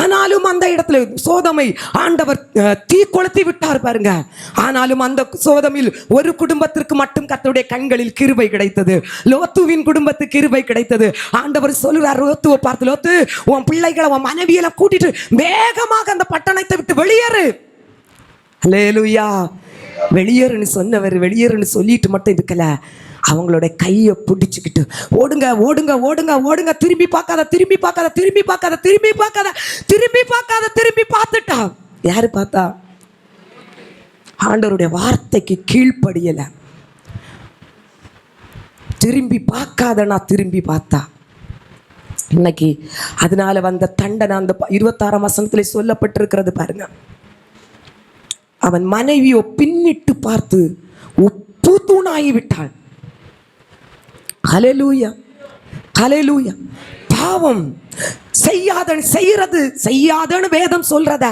ஆனாலும் அந்த இடத்துல சோதமை ஆண்டவர் தீ கொளுத்தி விட்டார் பாருங்க. ஆனாலும் அந்த சோதமில் ஒரு குடும்பத்திற்கு மட்டும் கர்த்தருடைய கண்களில் கிருபை கிடைத்தது. லோத்துவின் குடும்பத்துக்கு கிருபை கிடைத்தது. ஆண்டவர் சொல்லுறார் லோத்துவை பார்த்து, லோத்து உன் பிள்ளைகளை உன் மனைவியெல்லாம் கூட்டிட்டு வேகமாக அந்த பட்டணத்தை விட்டு வெளியேறு. ஹல்லேலூயா. வெளியேறுன்னு சொன்னவர் வெளியேறுன்னு சொல்லிட்டு மட்டும் இருக்கல, அவங்களோட கையை பிடிச்சிக்கிட்டு ஓடுங்க ஓடுங்க ஓடுங்க ஓடுங்க, திரும்பி பார்க்காத திரும்பி பார்க்காத திரும்பி பார்க்காத திரும்பி பார்க்காத திரும்பி பார்க்காத திரும்பி பார்த்துட்டா. யாரு பார்த்தா? ஆண்டவருடைய வார்த்தைக்கு கீழ்ப்படியல. திரும்பி பார்க்காதனா திரும்பி பார்த்தா. இன்னைக்கு அதனால வந்த தண்டனை அந்த 26ஆம் வசனத்துல சொல்லப்பட்டிருக்கிறது பாருங்க. அவன் மனைவியோ பின்னிட்டு பார்த்து உப்பு தூணாகி விட்டாள். ஹல்லேலூயா. ஹல்லேலூயா. பாவம் செய்யாதன்னு வேதம் சொல்றத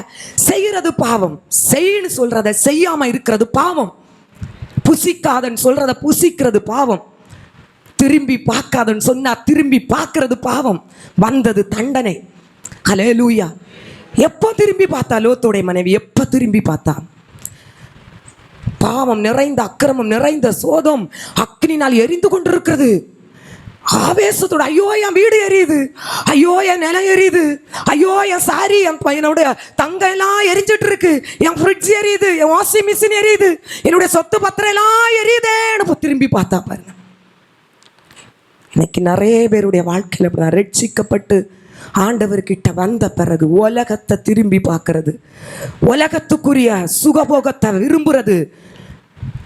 செய்யறது பாவம், செய்யன்னு சொல்றத செய்யாம இருக்கிறது பாவம், புசிக்காதன்னு சொல்றத புசிக்கிறது பாவம், திரும்பி பார்க்காதன்னு சொன்னா திரும்பி பார்க்கிறது பாவம். வந்தது தண்டனை. ஹல்லேலூயா. எப்போ திரும்பி பார்த்தா லோத்துடைய மனைவி? எப்போ திரும்பி பார்த்தா? பாவம் நிறைந்த அக்கிரமம் நிறைந்த சோதம் அக்னினால் எரிந்து கொண்டிருக்கிறது. ஆவேசத்தோட ஐயோ என் வீடு எரியுது, ஐயோ என் நிலம் எரியுது, ஐயோ என் சாரி என் பையனோட தங்கம் எல்லாம் எரிஞ்சிட்டு இருக்கு, என் ஃப்ரிட்ஜ் எரியுது, என் வாஷிங் மிஷின் எரியுது, என்னுடைய சொத்து பத்திரம் எல்லாம் எரியுதேன்னு திரும்பி பார்த்தா பாருங்க. இன்னைக்கு நிறைய பேருடைய வாழ்க்கையில் அப்படிதான் ரட்சிக்கப்பட்டு ஆண்டவர்கிட்ட வந்த பிறகு உலகத்தை திரும்பி பார்க்கறது, உலகத்துக்குரிய சுகபோகத்தை விரும்புறது.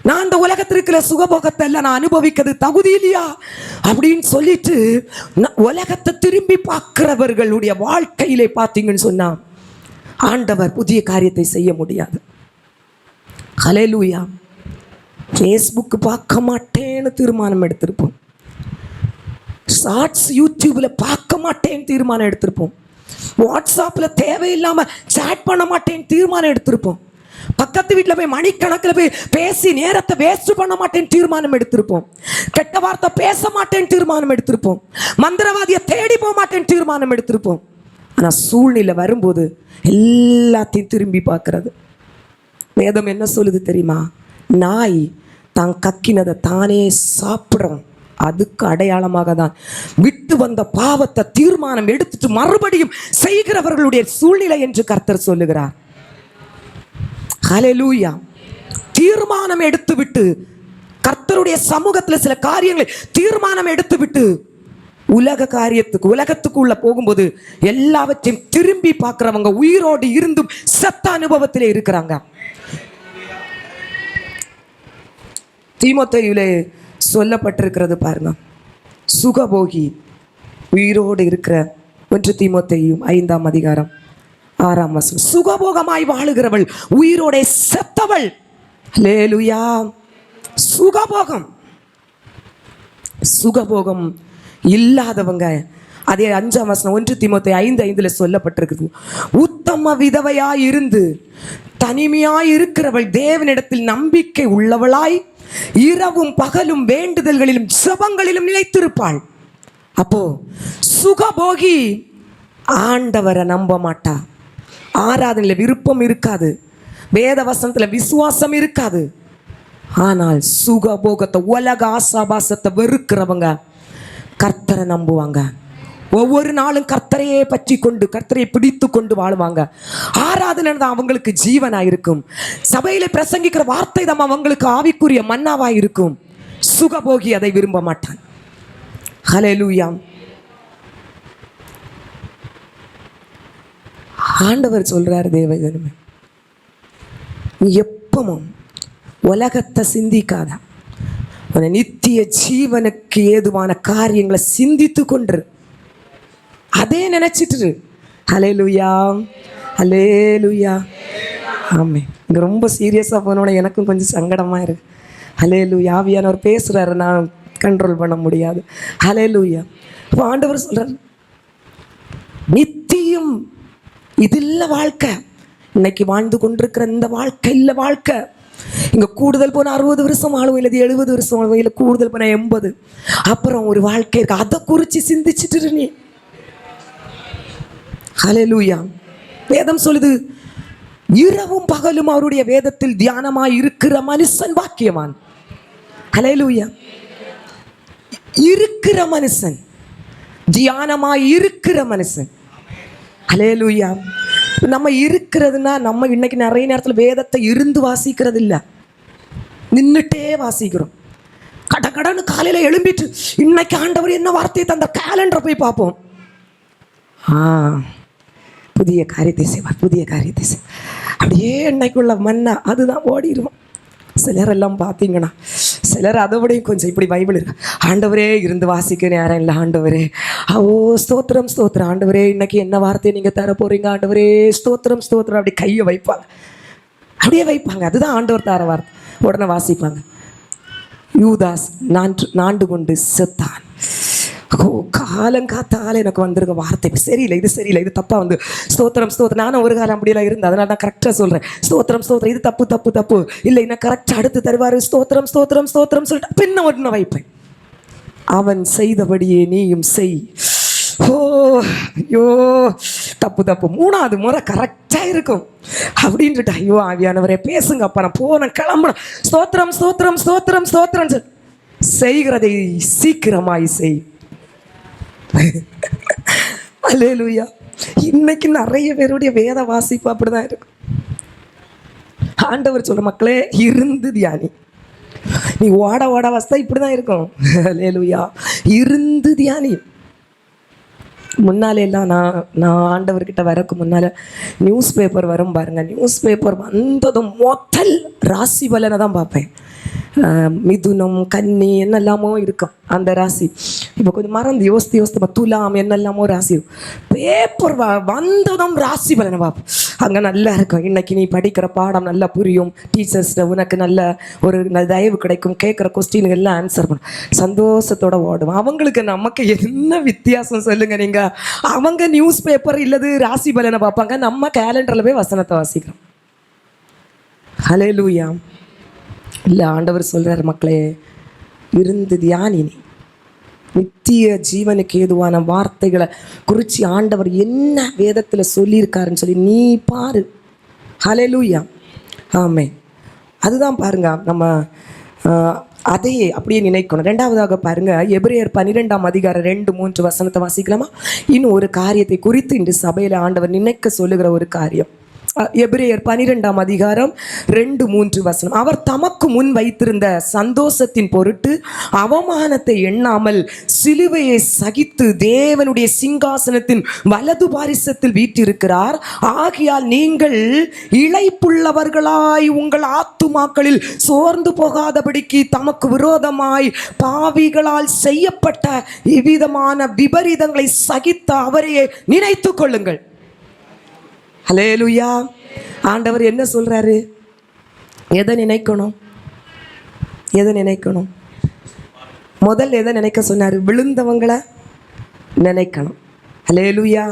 நான் அந்த உலகத்திற்குள்ள சுகபோகத்தை எல்லாம் நான் அனுபவிக்கிறது தகுதி இல்லையா அப்படின்னு சொல்லிட்டு உலகத்தை திரும்பி பார்க்கிறவர்களுடைய வாழ்க்கையிலே பார்த்தீங்கன்னு சொன்னா ஆண்டவர் புதிய காரியத்தை செய்ய முடியாது. ஹல்லேலூயா. ஃபேஸ்புக் பார்க்க மாட்டேன்னு தீர்மானம் எடுத்திருப்போம், ஷார்ட்ஸ் யூடியூப்ல பார்க்க மாட்டேன்னு தீர்மானம் எடுத்திருப்போம், வாட்ஸ்அப்ல தேவையில்லாம சேட் பண்ண மாட்டேன்னு தீர்மானம் எடுத்திருப்போம், பக்கத்து வீட்டில் போய் மணிக்கணக்கில் போய் பேசி நேரத்தை வேஸ்ட் பண்ண மாட்டேன்னு தீர்மானம் எடுத்திருப்போம், கெட்ட வார்த்தை பேச மாட்டேன்னு தீர்மானம் எடுத்திருப்போம், மந்திரவாதியை தேடி போக மாட்டேன்னு தீர்மானம் எடுத்திருப்போம். ஆனால் சூழ்நிலை வரும்போது எல்லாத்தையும் திரும்பி பார்க்கறது. வேதம் என்ன சொல்லுது தெரியுமா? நாய் தான் கக்கினதை தானே சாப்பிடும். அதுக்கு அடையாளமாக தான் விட்டு வந்த பாவத்தை தீர்மானம் எடுத்துட்டு மறுபடியும் செய்கிறவர்களுடைய சூழ்நிலை என்று கர்த்தர் சொல்லுகிறார். ஹல்லேலூயா. தீர்மானம் எடுத்து விட்டு கர்த்தருடைய சமூகத்தில் சில காரியங்களை தீர்மானம் எடுத்து விட்டு உலகத்துக்குள்ள போகும்போது எல்லாவற்றையும் திரும்பி பார்க்கிறவங்க உயிரோடு இருந்தும் சத்த அனுபவத்திலே இருக்கிறாங்க. தீமோத்தேயுவிலே சொல்லப்பட்டிருக்கிறது பாருங்க, சுகபோகி உயிரோடு இருக்கிற 1 தீமோத்தேயு 5ஆம் அதிகாரம் 6ஆம் வசனம். சுகபோகமாய் வாழுகிறவள் உயிரோட செத்தவள். ஹல்லேலூயா. சுகபோகம் இல்லாதவங்க, அதே 5ஆம் வசனம் 1 தீமோத்தேயு 5:5 சொல்லப்பட்டிருக்குது. உத்தம விதவையாய் இருந்து தனிமையாய் இருக்கிறவள் தேவனிடத்தில் நம்பிக்கை உள்ளவளாய் இரவும் பகலும் வேண்டுதல்களிலும் ஜெபங்களிலும் நிலைத்திருப்பாள். அப்போ சுகபோகி ஆண்டவரை நம்ப மாட்டா, ஆராதனையில் விருப்பம் இருக்காது, வேத வசனத்தில் விசுவாசம் இருக்காது. ஆனால் சுகபோகத்தை உலக ஆசாபாசத்தை வெறுக்கிறவங்க கர்த்தரை நம்புவாங்க. ஒவ்வொரு நாளும் கர்த்தரையே பற்றி கொண்டு கர்த்தரையை பிடித்து கொண்டு வாழுவாங்க. ஆராதனை தான் அவங்களுக்கு ஜீவனாயிருக்கும். சபையில பிரசங்கிக்கிற வார்த்தை தான் அவங்களுக்கு ஆவிக்குரிய மன்னாவாயிருக்கும். சுகபோகி அதை விரும்ப மாட்டான். ஹல்லேலூயா. ஆண்டவர் சொல்றார், தேவஜனமே, நீ எப்பவும் உலகத்தை சிந்திக்காத, உன நித்திய ஜீவனுக்கு ஏதுவான காரியங்களை சிந்தித்து கொண்டு அதே நினைச்சிட்டு. ஹல்லேலூயா, ஹல்லேலூயா. ஆமே. இங்கே ரொம்ப சீரியஸாக போனோட எனக்கும் கொஞ்சம் சங்கடமாக இருக்கு. ஹல்லேலூயா. ஆவியானவர் பேசுகிறாரு, நான் கண்ட்ரோல் பண்ண முடியாது. ஹல்லேலூயா. அப்போ ஆண்டவர் சொல்கிறார், நித்தியம் இது இல்லை வாழ்க்கை. இன்னைக்கு வாழ்ந்து கொண்டிருக்கிற இந்த வாழ்க்கை இல்லை வாழ்க்கை. இங்கே கூடுதல் போன 60 வருஷம் ஆளும், இல்லை 70 வருஷம் ஆளும், இல்லை கூடுதல் போன 80. அப்புறம் ஒரு வாழ்க்கை இருக்கு, அதை குறித்து சிந்திச்சுட்டு நீ. ஹல்லேலூயா. வேதம் சொல்லுது, இரவும் பகலும் அவருடைய வேதத்தில் தியானமாய் இருக்கிற மனுஷன் பாக்கியவான். ஹல்லேலூயா. இருக்கிற மனுஷன், தியானமாய் இருக்கிற மனுஷன். ஹல்லேலூயா. நம்ம இருக்கிறதுனா, நம்ம இன்னைக்கு நிறைய நேரத்தில் வேதத்தை இருந்து வாசிக்கிறது இல்லை, நின்றுட்டே வாசிக்கிறோம். கடன்னு காலையில் எழும்பிட்டு இன்னைக்கு ஆண்டவர் என்ன வார்த்தையை தந்த கேலண்டரை போய் பார்ப்போம். புதிய காரியத்தை செய்வார், புதிய காரியத்தை செய்வார். அப்படியே இன்னைக்குள்ள மண்ணா அதுதான் ஓடிடுவோம். சிலரெல்லாம் பார்த்தீங்கன்னா, சிலர் அதை விடையும் கொஞ்சம் இப்படி பைபிள் இருக்கு, ஆண்டவரே இருந்து வாசிக்க நேரம் இல்லை ஆண்டவரே, ஓ ஸ்தோத்திரம் ஸ்தோத்திரம் ஆண்டவரே, இன்னைக்கு என்ன வார்த்தையை நீங்கள் தர போகிறீங்க ஆண்டவரே, ஸ்தோத்திரம் ஸ்தோத்திரம். அப்படி கையை வைப்பாங்க, அப்படியே வைப்பாங்க. அதுதான் ஆண்டவர் தர வார்த்தை. உடனே வாசிப்பாங்க, யூதாஸ் நாண்டு கொண்டு செத்தான். காலங்காத்தால எனக்கு வந்திருக்க வார்த்தை சரியில்லை, இது சரியில்லை, இது தப்பா வந்து ஸ்தோத்திரம் ஸ்தோத்திரம். நானும் ஒரு காலம் அப்படியெல்லாம் இருந்தேன், அதனால நான் கரெக்டாக சொல்கிறேன். ஸ்தோத்திரம் ஸ்தோத்திரம், இது தப்பு தப்பு தப்பு இல்லை, என்ன கரெக்டாக அடுத்து தருவார். ஸ்தோத்திரம் ஸ்தோத்திரம் ஸ்தோத்திரம் சொல்லிட்டு பின்ன ஒன்று வைப்பேன். அவன் செய்தபடியே நீயும் செய். ஓ ஐயோ தப்பு தப்பு, 3வது முறை கரெக்டாக இருக்கும் அப்படின்ட்டு, ஐயோ ஆவியானவரே பேசுங்க அப்பா, நான் போனேன் கிளம்புறேன். ஸ்தோத்திரம் ஸ்தோத்திரம் ஸ்தோத்திரம் ஸ்தோத்திரம் செய்கிறதை சீக்கிரமாய் செய். அல்லேலூயா. இன்னைக்கு நிறைய பேருடைய வேத வாசிப்பு அப்படிதான் இருக்கு. ஆண்டவர் சொல்ற, மக்களே இருந்து தியானி. நீ ஓட வாஸ்தா இப்படிதான் இருக்கும். அல்லேலூயா. இருந்து தியானி. முன்னாலே எல்லாம் நான் ஆண்டவர்கிட்ட வரக்கு முன்னால நியூஸ் பேப்பர் வரும் பாருங்க, நியூஸ் பேப்பர் வந்ததும் முதல் ராசி பலனை தான் பார்ப்பேன். மிதுனம், கன்னி என்னெல்லாமோ இருக்கும் அந்த ராசி. இப்போ கொஞ்சம் மறந்து யோசித்து துலாம் என்னெல்லாமோ ராசி. பேப்பர் வந்ததும் ராசி பலனை பார்ப்போம். அங்கே நல்லா இருக்கும், இன்னைக்கு நீ படிக்கிற பாடம் நல்லா புரியும், டீச்சர்ஸ்ட உனக்கு நல்ல ஒரு தயவு கிடைக்கும், கேட்குற கொஸ்டினுக்கு எல்லாம் ஆன்சர் பண்ணும், சந்தோஷத்தோட ஓடும். அவங்களுக்கு நமக்கு என்ன வித்தியாசம் சொல்லுங்க நீங்க? அவங்க நியூஸ் பேப்பர் இல்லது ராசி பலனை பார்ப்பாங்க, நம்ம கேலண்டரில் போய் வசனத்தை வாசிக்கிறோம். ஹல்லேலூயா. இல்லை, ஆண்டவர் சொல்கிறார், மக்களே இருந்து தியானினி. நித்திய ஜீவனுக்கு ஏதுவான வார்த்தைகளை குறித்து ஆண்டவர் என்ன வேதத்தில் சொல்லியிருக்காருன்னு சொல்லி நீ பாரு. ஹல்லேலூயா. ஆமே. அதுதான் பாருங்க, நம்ம அதையே அப்படியே நினைக்கணும். ரெண்டாவதாக பாருங்க, எபிரேயர் 12ஆம் அதிகாரம் 2-3 வசனத்தை வாசிக்கலாமா? இன்னும் ஒரு காரியத்தை குறித்து இன்று சபையில ஆண்டவர் நினைக்க சொல்லுகிற ஒரு காரியம். எபிரேயர் 12ஆம் அதிகாரம் 2-3 வசனம். அவர் தமக்கு முன் வைத்திருந்த சந்தோஷத்தின் பொருட்டு அவமானத்தை எண்ணாமல் சிலுவையை சகித்து தேவனுடைய சிங்காசனத்தின் வலது பாரிசத்தில் வீற்றிருக்கிறார். ஆகையால் நீங்கள் இளைப்புள்ளவர்களாய் உங்கள் ஆத்துமாக்களில் சோர்ந்து போகாதபடிக்கு தமக்கு விரோதமாய் பாவிகளால் செய்யப்பட்ட இவ்விதமான விபரீதங்களை சகித்த அவரையே நினைத்து கொள்ளுங்கள். ஹல்லேலூயா. ஆண்டவர் என்ன சொல்றாரு? எதை நினைக்கணும்? எதை நினைக்கணும்? முதல்ல எதை நினைக்க சொன்னாரு? விழுந்தவங்களை நினைக்கணும். ஹல்லேலூயா.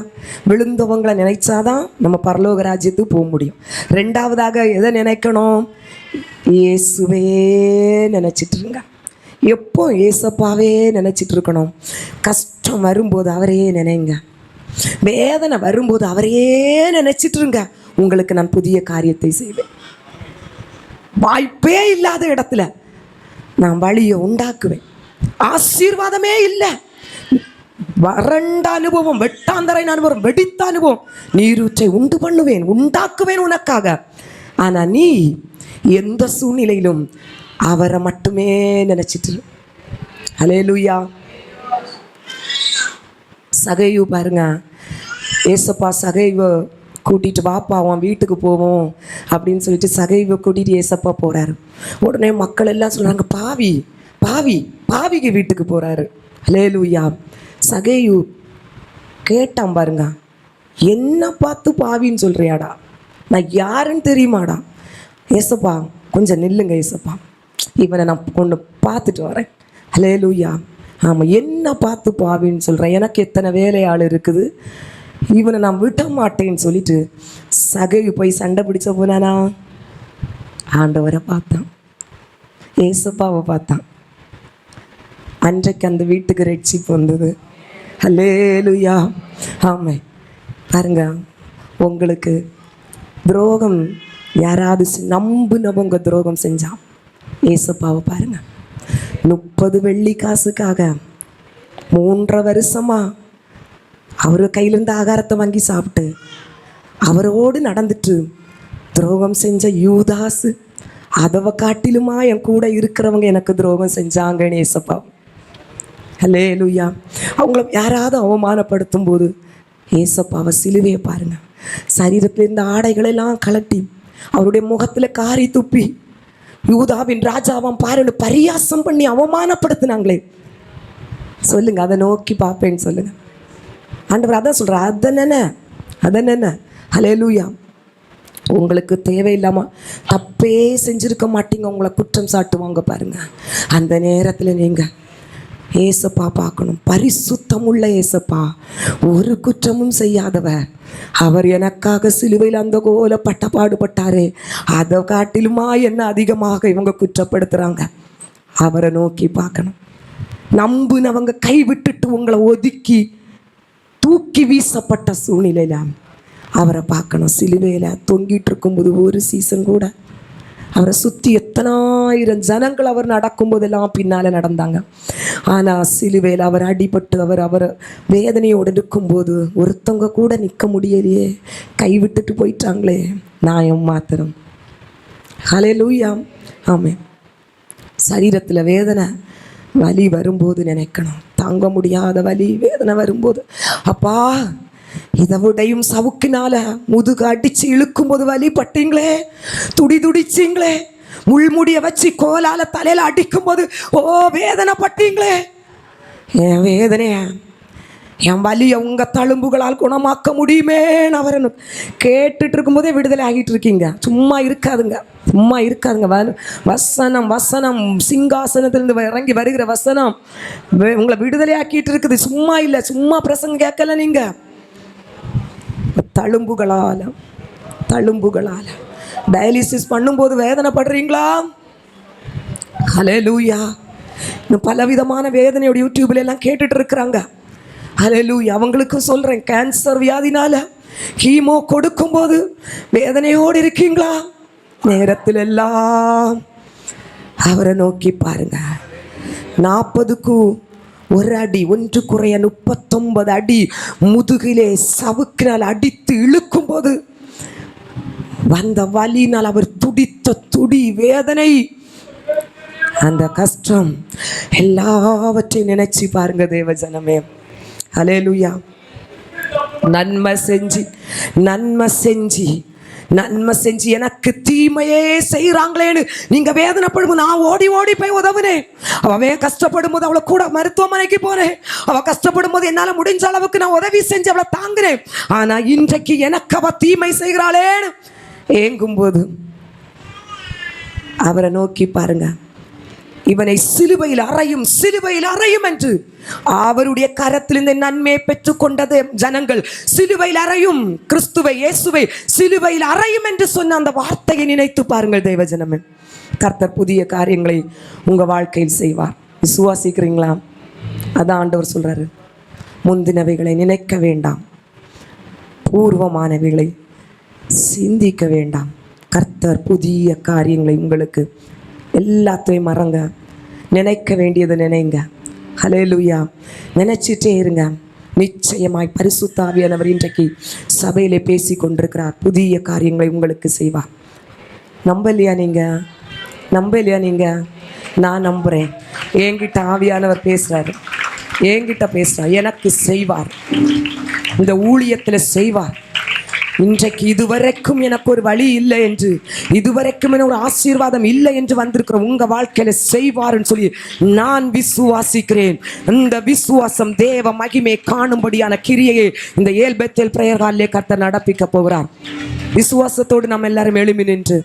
விழுந்தவங்களை நினைச்சாதான் நம்ம பரலோக ராஜ்யத்துக்கு போக முடியும். ரெண்டாவதாக எதை நினைக்கணும்? இயேசுவே நினைச்சிட்டு இருங்க. எப்போ ஏசப்பாவே நினைச்சிட்டு இருக்கணும். கஷ்டம் வரும்போது அவரையே நினைங்க. வேதனை வரும்போது அவரையே நினைச்சிட்டு இருங்க. உங்களுக்கு நான் புதிய காரியத்தை செய்வேன். வாய்ப்பே இல்லாத இடத்துல நான் வழியை உண்டாக்குவேன். ஆசீர்வாதமே இல்லை, வறண்ட அனுபவம், வெட்டாந்தரை அனுபவம், வெடித்த அனுபவம், நீரூற்றை உண்டு பண்ணுவேன், உண்டாக்குவேன் உனக்காக. ஆனா நீ எந்த சூழ்நிலையிலும் அவரை மட்டுமே நினைச்சிட்டு. ஹல்லேலூயா. சகையு பாருங்க, ஏசப்பா சகைவை கூட்டிகிட்டு வாப்பா அவன் வீட்டுக்கு போவோம் அப்படின்னு சொல்லிட்டு சகைவை கூட்டிகிட்டு ஏசப்பா போகிறாரு. உடனே மக்கள் எல்லாம் சொல்கிறாங்க, பாவி பாவி பாவிக்கு வீட்டுக்கு போகிறாரு. ஹல்லேலூயா. சகையு கேட்டான் பாருங்க, என்ன பார்த்து பாவின்னு சொல்கிறியாடா? நான் யாருன்னு தெரியுமாடா? ஏசப்பா கொஞ்சம் நில்லுங்க ஏசப்பா, இவனை நான் கொண்டு பார்த்துட்டு வரேன். ஹல்லேலூயா. ஆமாம், என்ன பார்த்து பாவின்னு சொல்கிறேன், எனக்கு எத்தனை வேலையாள் இருக்குது, இவனை நான் விட மாட்டேன்னு சொல்லிட்டு சகையு போய் சண்டை பிடிச்ச போனானா? ஆண்டவரை பார்த்தான், ஏசப்பாவை பார்த்தான். அன்றைக்கு அந்த வீட்டுக்கு ரட்சிப்பு வந்தது. ஹல்லேலூயா. ஆமாம். பாருங்க, உங்களுக்கு துரோகம் யாராவது நம்புனவங்க துரோகம் செஞ்சா ஏசப்பாவை பாருங்க. 30 வெள்ளி காசுக்காக 3 வருஷமா அவர் கையிலிருந்து ஆகாரத்தை வாங்கி சாப்பிட்டு அவரோடு நடந்துட்டு துரோகம் செஞ்ச யூதாசு, அதை காட்டிலுமா என் கூட இருக்கிறவங்க எனக்கு துரோகம் செஞ்சாங்கன்னு ஏசப்பா. ஹல்லேலூயா. அவங்கள யாராவது அவமானப்படுத்தும் போது ஏசப்பாவை சிலுவையை பாருங்க, சரீரத்தில் இருந்த ஆடைகளெல்லாம் கலட்டி அவருடைய முகத்தில் காரி துப்பி யூதாவின் ராஜாவாம் பாருன்னு பரியாசம் பண்ணி அவமானப்படுத்தினாங்களே. சொல்லுங்க, அதை நோக்கி பார்ப்பேன்னு சொல்லுங்க. ஆண்டவர் அதான் சொல்ற, அதென்ன. ஹல்லேலூயா. உங்களுக்கு தேவையில்லாமல் தப்பே செஞ்சுருக்க மாட்டீங்க, உங்களை குற்றம் சாட்டுவாங்க பாருங்க. அந்த நேரத்தில் நீங்கள் ஏசப்பா பார்க்கணும். பரிசுத்தம் உள்ள ஏசப்பா, ஒரு குற்றமும் செய்யாதவர், அவர் எனக்காக சிலுவையில் அந்த கோல பாடுபட்டாரே, அதை காட்டிலுமா என்ன அதிகமாக இவங்க குற்றப்படுத்துகிறாங்க. அவரை நோக்கி பார்க்கணும். நம்புனவங்க கைவிட்டுட்டு உங்களை ஒதுக்கி தூக்கி வீசப்பட்ட சூழ்நிலையில் அவரை பார்க்கணும். சிலுவையில் தொங்கிட்டு இருக்கும்போது ஒரு சீசன் கூட அவரை சுற்றி எத்தனாயிரம் ஜனங்கள் அவர் நடக்கும்போதெல்லாம் பின்னால் நடந்தாங்க. ஆனால் சிலுவையில் அவர் அடிபட்டு அவர் வேதனையோடு இருக்கும்போது ஒருத்தவங்க கூட நிற்க முடியலையே, கைவிட்டுட்டு போயிட்டாங்களே. நான் மாத்திரம். ஹல்லேலூயா. ஆமென். சரீரத்தில் வேதனை வலி வரும்போது நினைக்கணும், தாங்க முடியாத வலி வேதனை வரும்போது, அப்பா இதை விடையும் சவுக்கினால முதுகு அடிச்சு இழுக்கும் போது வலி பட்டீங்களே, துடிச்சிங்களே, முள்முடிய வச்சு கோலால தலையில அடிக்கும் போது ஓ வேதனை பட்டீங்களே. என் வேதனைய என் வலியை உங்க தழும்புகளால் குணமாக்க முடியுமேன்னு அவரை கேட்டுட்டு இருக்கும்போதே விடுதலை ஆகிட்டு இருக்கீங்க. சும்மா இருக்காதுங்க. வசனம் சிங்காசனத்திலிருந்து இறங்கி வருகிற வசனம் உங்களை விடுதலை ஆக்கிட்டு இருக்குது. சும்மா இல்லை, சும்மா பிரசங்க கேட்கல. நீங்க தழும்புகளால டயாலிசிஸ் பண்ணும்போது வேதனைப்படுறீங்களா? ஹல்லேலூயா. இன்னும் பலவிதமான வேதனையோட யூடியூப்ல எல்லாம் கேட்டுட்டு இருக்கிறாங்க. ஹல்லேலூயா. அவங்களுக்கும் சொல்றேன், கேன்சர் வியாதினால ஹீமோ கொடுக்கும்போது வேதனையோடு இருக்கீங்களா? நேரத்தில் எல்லாம் அவரை நோக்கி பாருங்க. 40க்கு ஒரு அடி, 1 குறைய 39 அடி முதுகிலே சவுக்கினால் அடித்து இழுக்கும் போது வந்த வலியினால் அவர் துடித்த துடி, வேதனை, அந்த கஷ்டம் எல்லாவற்றையும் நினைச்சு பாருங்க தேவ ஜனமே. ஹல்லேலூயா. நன்மை செஞ்சு எனக்கு தீமையே செய்யறாங்களேன்னு நீங்க வேதனைப்படும். நான் ஓடி ஓடி போய் உதவுனேன். அவன் கஷ்டப்படும் போது அவளை கூட மருத்துவமனைக்கு போனேன். அவ கஷ்டப்படும் போது என்னால முடிஞ்ச அளவுக்கு நான் உதவி செஞ்சு அவளை தாங்கினேன். ஆனா இன்றைக்கு எனக்கு அவ தீமை செய்கிறாளேன்னு ஏங்கும்போது அவரை நோக்கி பாருங்க. இவனை சிலுவையில் அறையும் என்று அவருடைய கரத்தில் இந்த நன்மையை பெற்றுக்கொண்டது ஜனங்கள். சிலுவையில் அறையும், கிறிஸ்துவை இயேசுவை சிலுவையில் அறையும் என்று சொன்ன அந்த வார்த்தையை நினைத்து பாருங்கள் தேவ ஜனமே. கர்த்தர் புதிய காரியங்களை உங்க வாழ்க்கையில் செய்வார். விசுவாசிக்கிறீங்களா? அதான் ஆண்டவர் சொல்றாரு, முந்தினவைகளை நினைக்க வேண்டாம், பூர்வமானவைகளை சிந்திக்க வேண்டாம். கர்த்தர் புதிய காரியங்களை உங்களுக்கு எல்லாத்தையும் மறங்க, நினைக்க வேண்டியதை நினைங்க. ஹல்லேலூயா. நினைச்சிட்டே இருங்க. நிச்சயமாய் பரிசுத்த ஆவியானவர் இன்றைக்கு சபையிலே பேசி கொண்டிருக்கிறார். புதிய காரியங்களை உங்களுக்கு செய்வார். நம்பலையா நீங்க? நான் நம்புறேன். என்கிட்ட ஆவியானவர் பேசுறாரு, எனக்கு செய்வார். இந்த ஊழியத்தில் செய்வார். இன்றைக்கு இதுவரைக்கும் எனக்கு ஒரு வழி இல்லை என்று, இதுவரைக்கும் ஒரு ஆசீர்வாதம் இல்லை என்று வந்திருக்கிற உங்க வாழ்க்கையில செய்வார்னு சொல்லி நான் விசுவாசிக்கிறேன். இந்த விசுவாசம் தேவ மகிமை காணும்படியான கிரியையை இந்த ஏல் பெத்தேல் பிரேயர் ஹாலிலே கர்த்தர் நடப்பிக்க போகிறார். விசுவாசத்தோடு நம்ம எல்லாரும் எழும்பி நின்று